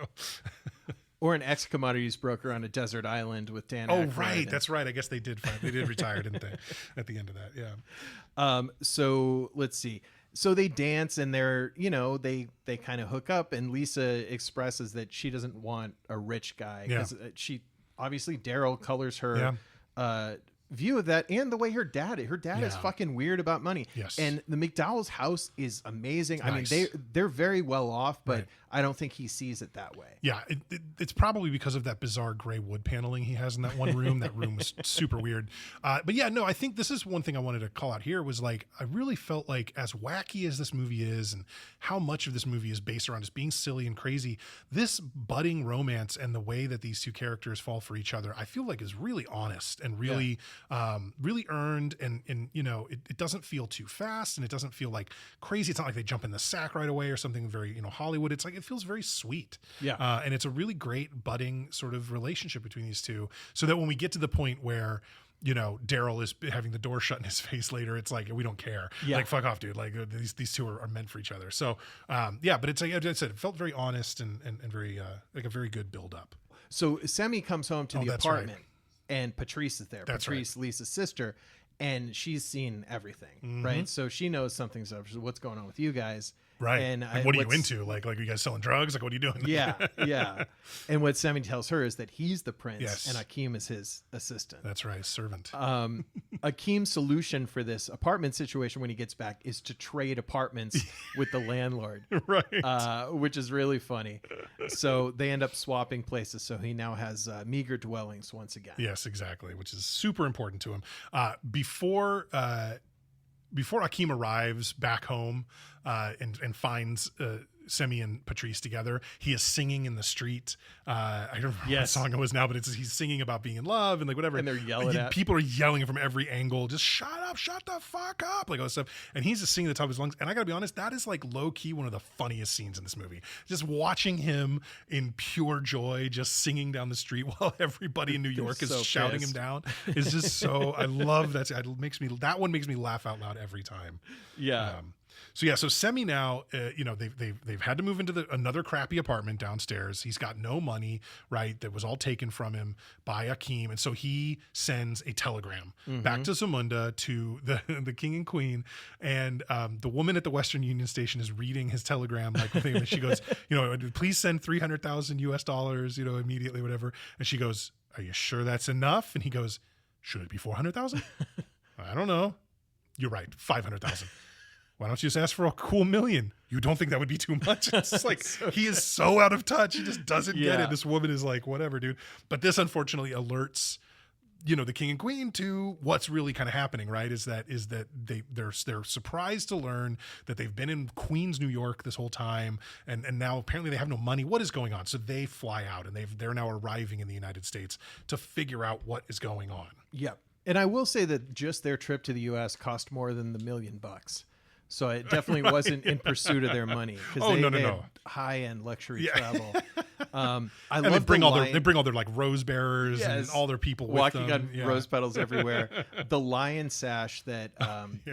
or an ex-commodities broker on a desert island with Dan. Oh, Aykroyd right, and- that's right. I guess they did retire, didn't they? At the end of that, yeah. So let's see. So they dance and they're, they kind of hook up, and Lisa expresses that she doesn't want a rich guy because she obviously Daryl colors her view of that, and the way her dad is fucking weird about money. Yes. And the McDowell's house is amazing. Nice. I mean, they're very well off, but I don't think he sees it that way. Yeah, it's probably because of that bizarre gray wood paneling he has in that one room. That room was super weird. But yeah, no, I think this is one thing I wanted to call out here was like, I really felt like as wacky as this movie is and how much of this movie is based around just being silly and crazy, this budding romance and the way that these two characters fall for each other, I feel like is really honest and really, really earned. And it doesn't feel too fast and it doesn't feel like crazy. It's not like they jump in the sack right away or something very, Hollywood. It's like, it feels very sweet. Yeah. And it's a really great budding sort of relationship between these two, so that when we get to the point where Daryl is having the door shut in his face later, it's like, we don't care. Like, fuck off, dude. Like, these two are meant for each other. So but it's like I said, it felt very honest and very like a very good build up. So Semi comes home to the that's apartment, and Patrice is there. That's Patrice, Lisa's sister, and she's seen everything, right? So she knows something's up. So what's going on with you guys? Right. And, what are you into? Like you guys selling drugs? Like, what are you doing? Yeah. And what Semi tells her is that he's the prince, Yes. and Akeem is his assistant. That's right. Servant. Akeem's solution for this apartment situation when he gets back is to trade apartments with the landlord, right. which is really funny. So they end up swapping places. So he now has meager dwellings once again. Yes, exactly. Which is super important to him. Before Akeem arrives back home and finds Semi and Patrice together, he is singing in the street. I don't remember what song it was now, but he's singing about being in love and like whatever. And they're yelling at people are yelling from every angle, just shut up, shut the fuck up, like all this stuff. And he's just singing at the top of his lungs. And I gotta be honest, that is like low key one of the funniest scenes in this movie. Just watching him in pure joy, just singing down the street while everybody in New York is so shouting pissed. him down. Is just so. I love that. That one makes me laugh out loud every time. Yeah. So Semi now, they've had to move into another crappy apartment downstairs. He's got no money, right? That was all taken from him by Akeem, and so he sends a telegram back to Zamunda to the king and queen, and the woman at the Western Union station is reading his telegram like, and she goes, please send $300,000 immediately, whatever. And she goes, are you sure that's enough? And he goes, should it be 400,000? I don't know. You're right, 500,000. Why don't you just ask for a cool million? You don't think that would be too much? It's like, he is so out of touch. He just doesn't get it. This woman is like, whatever, dude. But this unfortunately alerts, the king and queen to what's really kind of happening, right? Is that they're surprised to learn that they've been in Queens, New York this whole time. And now apparently they have no money. What is going on? So they fly out and they're now arriving in the United States to figure out what is going on. Yep. And I will say that just their trip to the U.S. cost more than the $1 million. So it definitely wasn't in pursuit of their money because they had high-end luxury travel. I and love they bring the all their like rose bearers and all their people walking with them. on rose petals everywhere. The lion sash that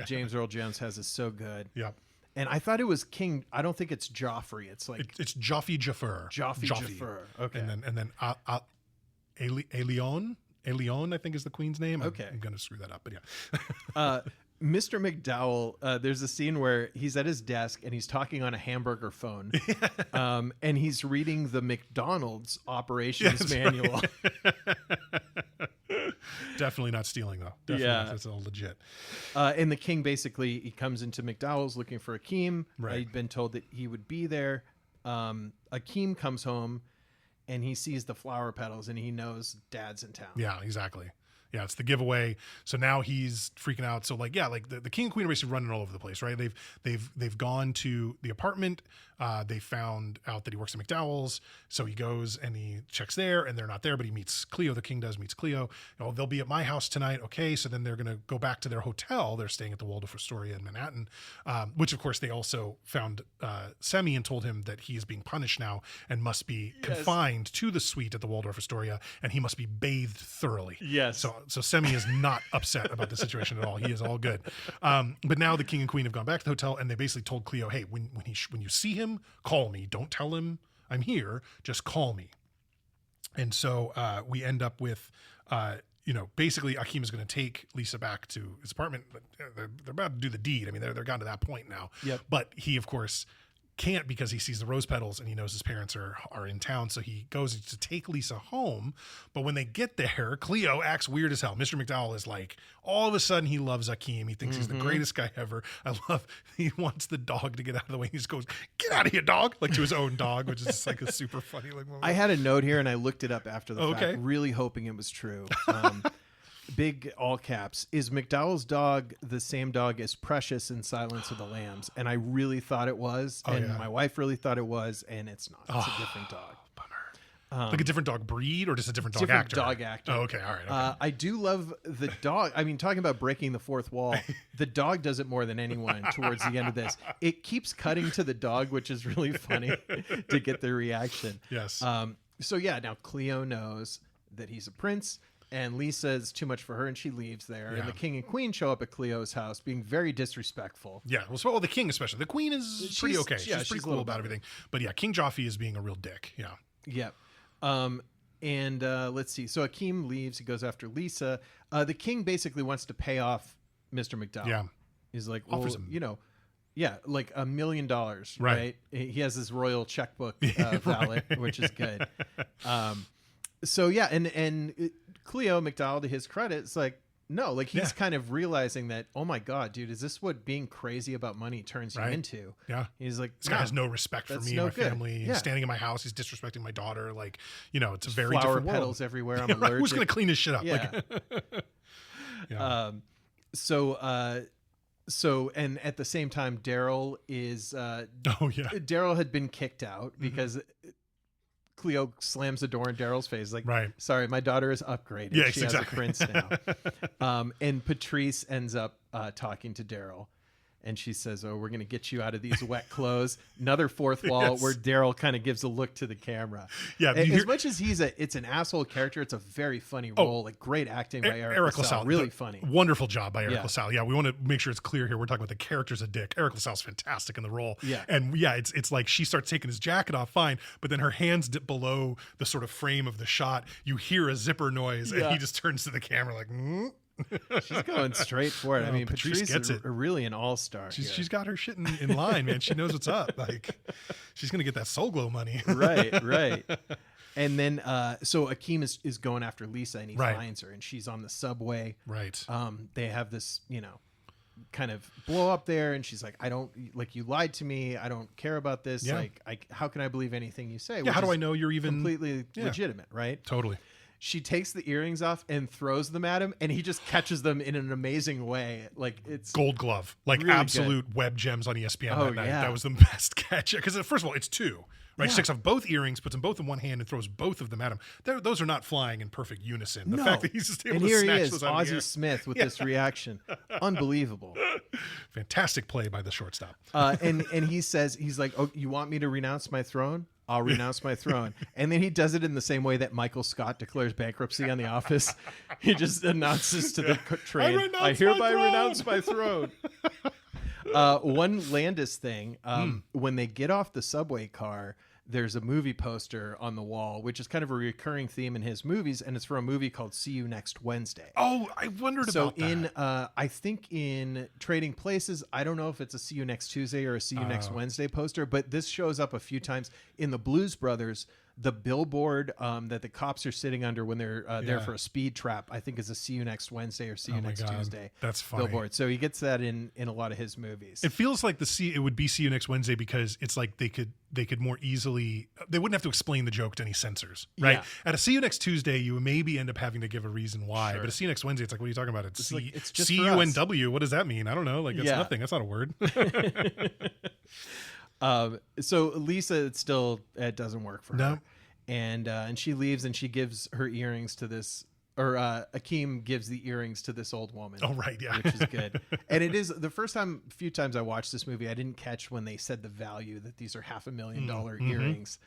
James Earl Jones has is so good. Yeah. And I thought it was King. I don't think it's Joffrey. It's like it's Joffrey Jafar. Joffrey Jafar. Okay. And then Elion, I think is the queen's name. Okay. I'm gonna screw that up, but yeah. Mr. McDowell, there's a scene where he's at his desk and he's talking on a hamburger phone, and he's reading the McDonald's operations manual. Definitely not stealing though. Definitely that's all legit. And the king basically he comes into McDowell's looking for Akeem. Right. He'd been told that he would be there. Akeem comes home and he sees the flower petals and he knows Dad's in town. Yeah, exactly. Yeah, it's the giveaway. So now he's freaking out. So like the king and queen are basically running all over the place, right? They've gone to the apartment. They found out that he works at McDowell's. So he goes and he checks there and they're not there, but he meets Cleo. The king meets Cleo. Oh, they'll be at my house tonight. Okay. So then they're going to go back to their hotel. They're staying at the Waldorf Astoria in Manhattan, which of course they also found Semi and told him that he is being punished now and must be confined to the suite at the Waldorf Astoria and he must be bathed thoroughly. Yes. So Semi is not upset about the situation at all. He is all good. But now the king and queen have gone back to the hotel and they basically told Cleo, hey, when you see him, call me. Don't tell him I'm here. Just call me. And so we end up with, basically Akeem is going to take Lisa back to his apartment. They're about to do the deed. I mean, they're gotten to that point now. Yep. But he, of course, can't because he sees the rose petals and he knows his parents are in town. So he goes to take Lisa home. But when they get there, Cleo acts weird as hell. Mr. McDowell is like, all of a sudden he loves Akeem. He thinks he's the greatest guy ever. He wants the dog to get out of the way. He just goes, get out of here, dog. Like to his own dog, which is just like a super funny like moment. I had a note here and I looked it up after the fact, really hoping it was true. Big all caps. Is McDowell's dog the same dog as Precious in Silence of the Lambs? And I really thought it was, my wife really thought it was, and it's not. It's a different dog. Bummer. Like a different dog breed or just a different dog actor? Dog actor. Oh, okay. All right. Okay. I do love the dog. I mean, talking about breaking the fourth wall, the dog does it more than anyone towards the end of this. It keeps cutting to the dog, which is really funny to get the reaction. Yes. So yeah, now Cleo knows that he's a prince. And Lisa is too much for her, and she leaves there. Yeah. And the king and queen show up at Cleo's house, being very disrespectful. Yeah, well, the king especially. The queen is pretty okay. She's pretty cool about everything. But yeah, King Joffrey is being a real dick. Yeah. Yep. And let's see. So Akeem leaves. He goes after Lisa. The king basically wants to pay off Mr. McDowell. Yeah. He's like, offers him. like $1 million. Right. He has his royal checkbook valet, which is good. So yeah, and Cleo McDowell, to his credit, is like, no, like he's kind of realizing that, oh my God, dude, is this what being crazy about money turns you into? Yeah. He's like, this guy has no respect for me and my family. Yeah. He's standing in my house. He's disrespecting my daughter. Like, it's a very flower different world. petals everywhere. I'm allergic. Who's going to clean this shit up? Yeah. So, and at the same time, Daryl is, Daryl had been kicked out because Cleo slams the door in Daryl's face. Like, sorry, my daughter is upgraded. Yeah, she has a prince now. And Patrice ends up talking to Daryl. And she says, oh, we're going to get you out of these wet clothes. Another fourth wall where Daryl kind of gives a look to the camera. Yeah. As much as it's an asshole character, it's a very funny role. Like great acting by Eric LaSalle. Really funny. Wonderful job by Eric LaSalle. Yeah. We want to make sure it's clear here. We're talking about the character's a dick. Eric LaSalle's fantastic in the role. Yeah. And it's like she starts taking his jacket off, fine. But then her hands dip below the sort of frame of the shot. You hear a zipper noise and he just turns to the camera like, She's going straight for it. I mean, Patrice gets is really an all-star. She's got her shit in line, man. She knows what's up. Like, she's gonna get that Soul Glow money. Right. And then, so Akeem is going after Lisa, and he finds her, and she's on the subway. Right. They have this, kind of blow up there, and she's like, "I don't like you lied to me. I don't care about this. Yeah. Like, how can I believe anything you say? Yeah. How do I know you're even completely legitimate? Right. Totally. She takes the earrings off and throws them at him, and he just catches them in an amazing way. Like it's Gold Glove, like really absolute web gems on ESPN that night. Yeah. That was the best catch. Because first of all, it's two, right? She takes off both earrings, puts them both in one hand, and throws both of them at him. Those are not flying in perfect unison. The fact that he's just able and to here snatch he is, those out of the air. Ozzie Smith with this reaction. Unbelievable. Fantastic play by the shortstop. And he says, he's like, oh, you want me to renounce my throne? I'll renounce my throne. And then he does it in the same way that Michael Scott declares bankruptcy on The Office. He just announces to the train, I hereby renounce my throne. One Landis thing, when they get off the subway car, there's a movie poster on the wall, which is kind of a recurring theme in his movies, and it's for a movie called See You Next Wednesday. Oh, I wondered about that. So I think in Trading Places, I don't know if it's a See You Next Tuesday or a See You Next Wednesday poster, but this shows up a few times in the Blues Brothers. The billboard that the cops are sitting under when they're there for a speed trap, I think is a See You Next Wednesday or See You Next Tuesday. That's funny. Billboard. So he gets that in a lot of his movies. It feels like it would be See You Next Wednesday because it's like they could more easily, they wouldn't have to explain the joke to any censors, right? Yeah. At a See You Next Tuesday, you maybe end up having to give a reason why, Sure. but a See You Next Wednesday, it's like, what are you talking about? It's like, it's just C-U-N-W. What does that mean? I don't know. Like, it's nothing. That's not a word. So Lisa, it doesn't work for her. And she leaves and she gives her earrings to this, or Akeem gives the earrings to this old woman. Oh, right. Yeah. Which is good. And it is the few times I watched this movie, I didn't catch when they said the value that these are $500,000 earrings.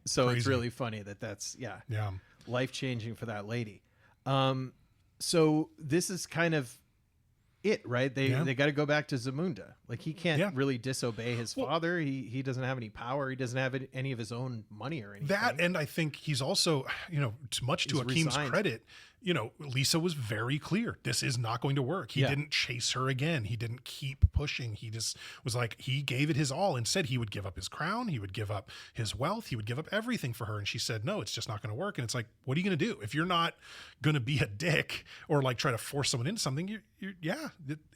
So Crazy. it's really funny that's life-changing for that lady. So this is kind of it, right? They got to go back to Zamunda. Like, he can't really disobey his father. He doesn't have any power. He doesn't have any of his own money or anything. That, and I think he's also, much to Akeem's credit, Lisa was very clear. This is not going to work. He didn't chase her again. He didn't keep pushing. He just was like, he gave it his all and said he would give up his crown. He would give up his wealth. He would give up everything for her. And she said, no, it's just not going to work. And it's like, what are you going to do? If you're not going to be a dick or like try to force someone into something,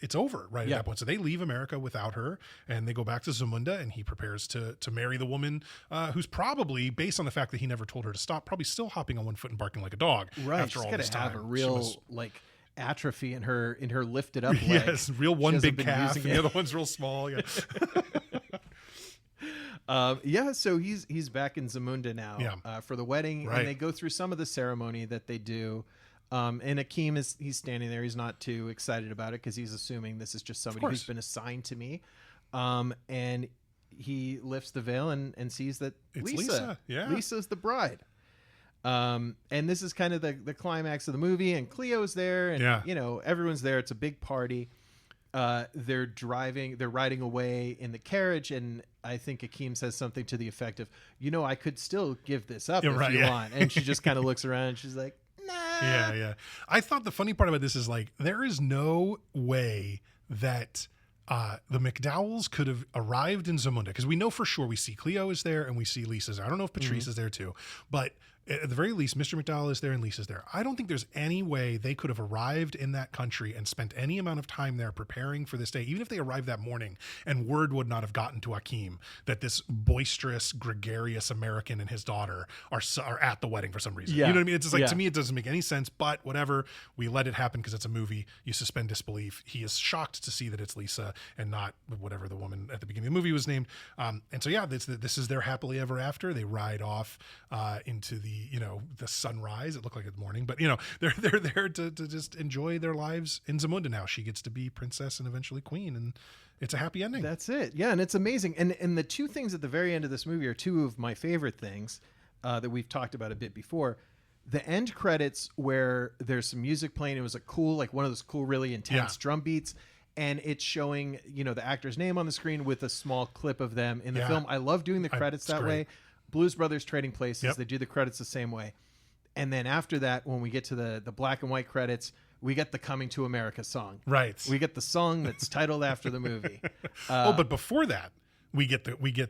it's over right at that point. So they leave America without her and they go back to Zamunda, and he prepares to marry the woman who's probably, based on the fact that he never told her to stop, probably still hopping on one foot and barking like a dog. Right. After all this time. Have a real atrophy in her lifted up leg. Yes, real one big calf and the other one's real small. So he's back in Zamunda now for the wedding, and they go through some of the ceremony that they do. And Akeem he's standing there. He's not too excited about it because he's assuming this is just somebody who's been assigned to me. And he lifts the veil and sees that it's Lisa. Lisa's the bride. And this is kind of the climax of the movie, and Cleo's there, and everyone's there. It's a big party. They're riding away in the carriage, and I think Akeem says something to the effect of, I could still give this up if you want. And she just kind of looks around and she's like, nah. Yeah. I thought the funny part about this is like, there is no way that the McDowells could have arrived in Zamunda, because we know for sure we see Cleo is there and we see Lisa's there. I don't know if Patrice is there too, but at the very least, Mr. McDowell is there and Lisa's there. I don't think there's any way they could have arrived in that country and spent any amount of time there preparing for this day, even if they arrived that morning and word would not have gotten to Akeem that this boisterous, gregarious American and his daughter are at the wedding for some reason. You know what I mean? It's just like, to me, it doesn't make any sense, but whatever. We let it happen because it's a movie. You suspend disbelief. He is shocked to see that it's Lisa and not whatever the woman at the beginning of the movie was named. And so, this is their happily ever after. They ride off into the sunrise. It looked like it's morning, but they're there to just enjoy their lives in Zamunda now. She gets to be princess and eventually queen, and it's a happy ending. That's it. Yeah, and it's amazing. And the two things at the very end of this movie are two of my favorite things that we've talked about a bit before. The end credits, where there's some music playing. It was one of those cool, really intense drum beats. And it's showing, the actor's name on the screen with a small clip of them in the film. I love doing the credits that way. Blues Brothers Trading Places, they do the credits the same way. And then after that, when we get to the black and white credits, we get the Coming to America song. Right. We get the song that's titled after the movie. But before that, we get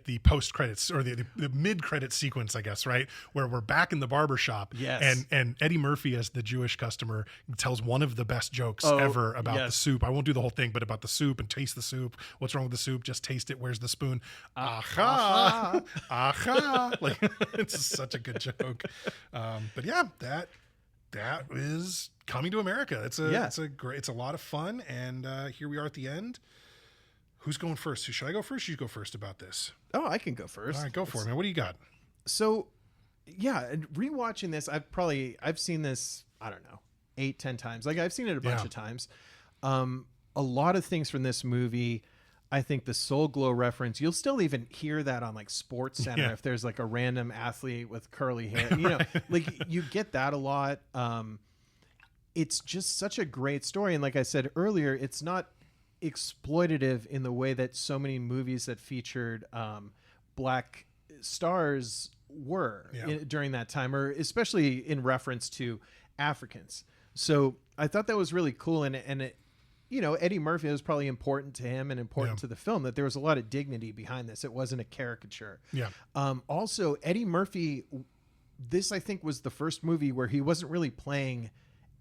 the post credits, or the mid credit sequence, I guess, right, where we're back in the barbershop. Yes. And Eddie Murphy, as the Jewish customer, tells one of the best jokes ever about the soup. I won't do the whole thing, but about the soup, and taste the soup. What's wrong with the soup? Just taste it. Where's the spoon? Aha. Aha. Like, it's such a good joke. But yeah, that is Coming to America. It's a lot of fun, and here we are at the end. Who's going first? Should I go first? You go first about this. Oh, I can go first. All right, go for it, man. What do you got? So, yeah, and rewatching this, I've seen this, I don't know, 8-10 times. Like I've seen it a bunch of times. A lot of things from this movie, I think the Soul Glow reference, you'll still even hear that on like Sports Center if there's like a random athlete with curly hair, you know, like you get that a lot. It's just such a great story. And like I said earlier, it's not exploitative in the way that so many movies that featured black stars were during that time, or especially in reference to Africans. So I thought that was really cool. And it, you know, Eddie Murphy, it was probably important to him and important to the film that there was a lot of dignity behind this. It wasn't a caricature. Yeah. Also, Eddie Murphy, this I think was the first movie where he wasn't really playing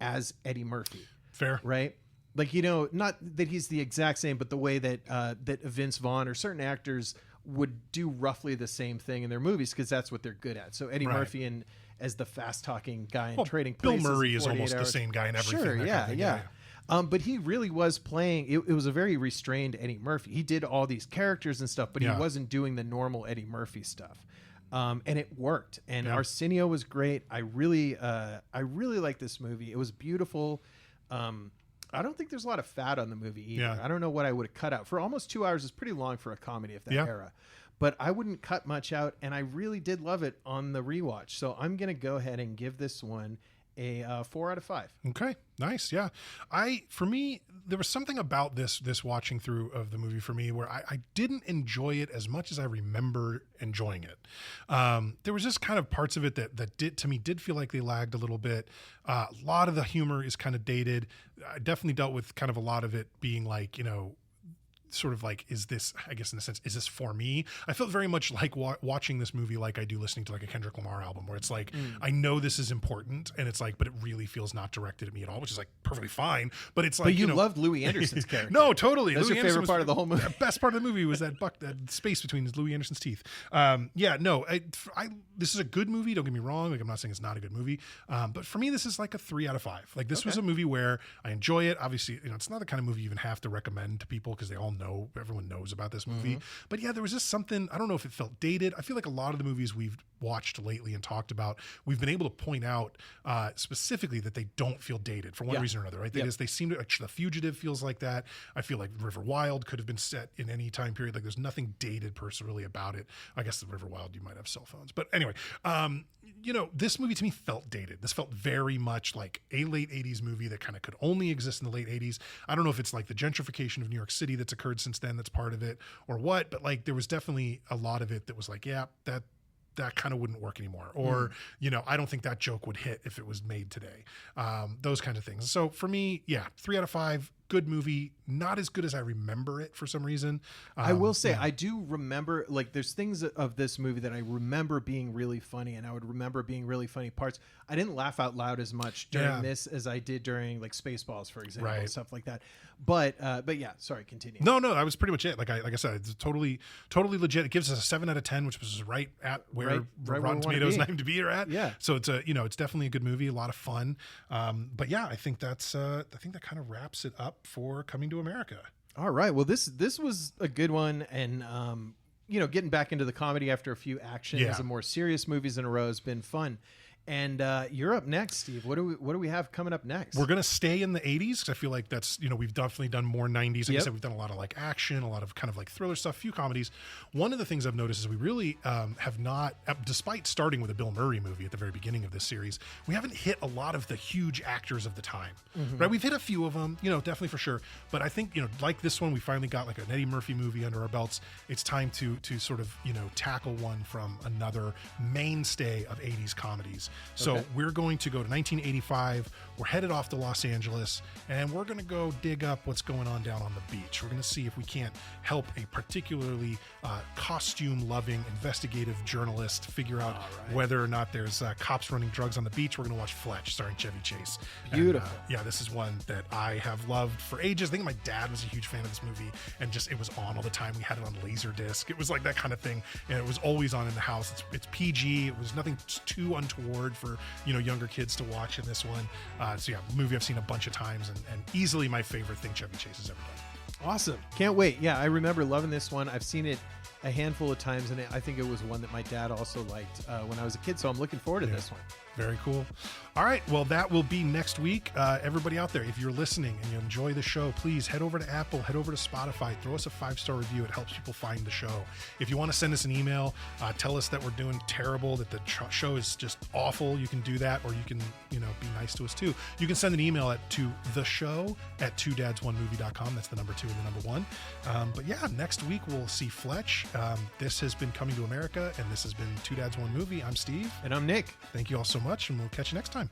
as Eddie Murphy. Fair. Right? Like, you know, not that he's the exact same, but the way that that Vince Vaughn or certain actors would do roughly the same thing in their movies because that's what they're good at. So Eddie Murphy and as the fast-talking guy in Trading Places. Bill Murray is almost the same guy in everything. Sure, yeah. But he really was playing, it was a very restrained Eddie Murphy. He did all these characters and stuff, but he wasn't doing the normal Eddie Murphy stuff. And it worked. And Arsenio was great. I really like this movie. It was beautiful. I don't think there's a lot of fat on the movie either. Yeah. I don't know what I would have cut out. For almost 2 hours is pretty long for a comedy of that era. But I wouldn't cut much out, and I really did love it on the rewatch. So I'm going to go ahead and give this one a 4 out of 5. Okay, nice. Yeah, for me, there was something about this watching through of the movie for me where I didn't enjoy it as much as I remember enjoying it. There was just kind of parts of it that did feel like they lagged a little bit. A lot of the humor is kind of dated. I definitely dealt with kind of a lot of it being like, you know, sort of like, is this, I guess in a sense, is this for me? I felt very much like watching this movie like I do listening to like a Kendrick Lamar album, where it's like, I know this is important, and it's like, but it really feels not directed at me at all, which is like perfectly fine. But it's like, but you loved Louis Anderson's character. No, totally. That's your favorite part of the whole movie. The best part of the movie was that space between Louis Anderson's teeth. This is a good movie. Don't get me wrong. Like, I'm not saying it's not a good movie, but for me, this is like a 3 out of 5. Like, this was a movie where I enjoy it. Obviously, you know, it's not the kind of movie you even have to recommend to people because they all know, everyone knows about this movie. But yeah, there was just something, I don't know if it felt dated. I feel like a lot of the movies we've watched lately and talked about, we've been able to point out specifically that they don't feel dated for one reason or another, right? They seem to, The Fugitive feels like that. I feel like River Wild could have been set in any time period. Like, there's nothing dated personally about it. I guess the River Wild, you might have cell phones. But anyway, you know, this movie to me felt dated. This felt very much like a late 80s movie that kind of could only exist in the late 80s. I don't know if it's like the gentrification of New York City that's occurred since then that's part of it or what, but like there was definitely a lot of it that was like, yeah, that kind of wouldn't work anymore. Or, you know, I don't think that joke would hit if it was made today. Those kinds of things. So for me, 3 out of 5, good movie. Not as good as I remember it for some reason. I will say, I do remember, like, there's things of this movie that I remember being really funny, and I would remember being really funny parts. I didn't laugh out loud as much during this as I did during, like, Spaceballs, for example, and stuff like that. But yeah, sorry, continue. No, that was pretty much it. Like I said, it's totally legit. It gives us a 7 out of 10, which was right at where Rotten Tomatoes and IMDb are at. Yeah. So it's it's definitely a good movie, a lot of fun. But yeah, I think that kind of wraps it up for Coming to America. All right. Well, this was a good one, and getting back into the comedy after a few actions and more serious movies in a row has been fun. And you're up next, Steve. What do we have coming up next? We're gonna stay in the 80s because I feel like that's we've definitely done more 90s. Like I said, we've done a lot of like action, a lot of kind of like thriller stuff, few comedies. One of the things I've noticed is we really have not, despite starting with a Bill Murray movie at the very beginning of this series, we haven't hit a lot of the huge actors of the time. Right? We've hit a few of them, definitely for sure. But I think like this one, we finally got like an Eddie Murphy movie under our belts. It's time to sort of tackle one from another mainstay of 80s comedies. So we're going to go to 1985. We're headed off to Los Angeles, and we're going to go dig up what's going on down on the beach. We're going to see if we can't help a particularly costume-loving investigative journalist figure out whether or not there's cops running drugs on the beach. We're going to watch Fletch, starring Chevy Chase. Beautiful. And, this is one that I have loved for ages. I think my dad was a huge fan of this movie, and just it was on all the time. We had it on Laserdisc. It was like that kind of thing, and it was always on in the house. It's PG. It was nothing too untoward for younger kids to watch in this one. Movie I've seen a bunch of times, and easily my favorite thing Chevy Chase has ever done. Awesome. Can't wait. Yeah, I remember loving this one. I've seen it a handful of times, and I think it was one that my dad also liked when I was a kid, so I'm looking forward to this one. Very cool. All right. Well, that will be next week. Everybody out there, if you're listening and you enjoy the show, please head over to Apple, head over to Spotify, throw us a 5-star review. It helps people find the show. If you want to send us an email, tell us that we're doing terrible, that the show is just awful, you can do that, or you can, be nice to us too. You can send an email to theshow@twodads1movie.com. That's the number 2 and the number 1. But yeah, next week we'll see Fletch. This has been Coming to America, and this has been Two Dads, One Movie. I'm Steve. And I'm Nick. Thank you all so much, and we'll catch you next time.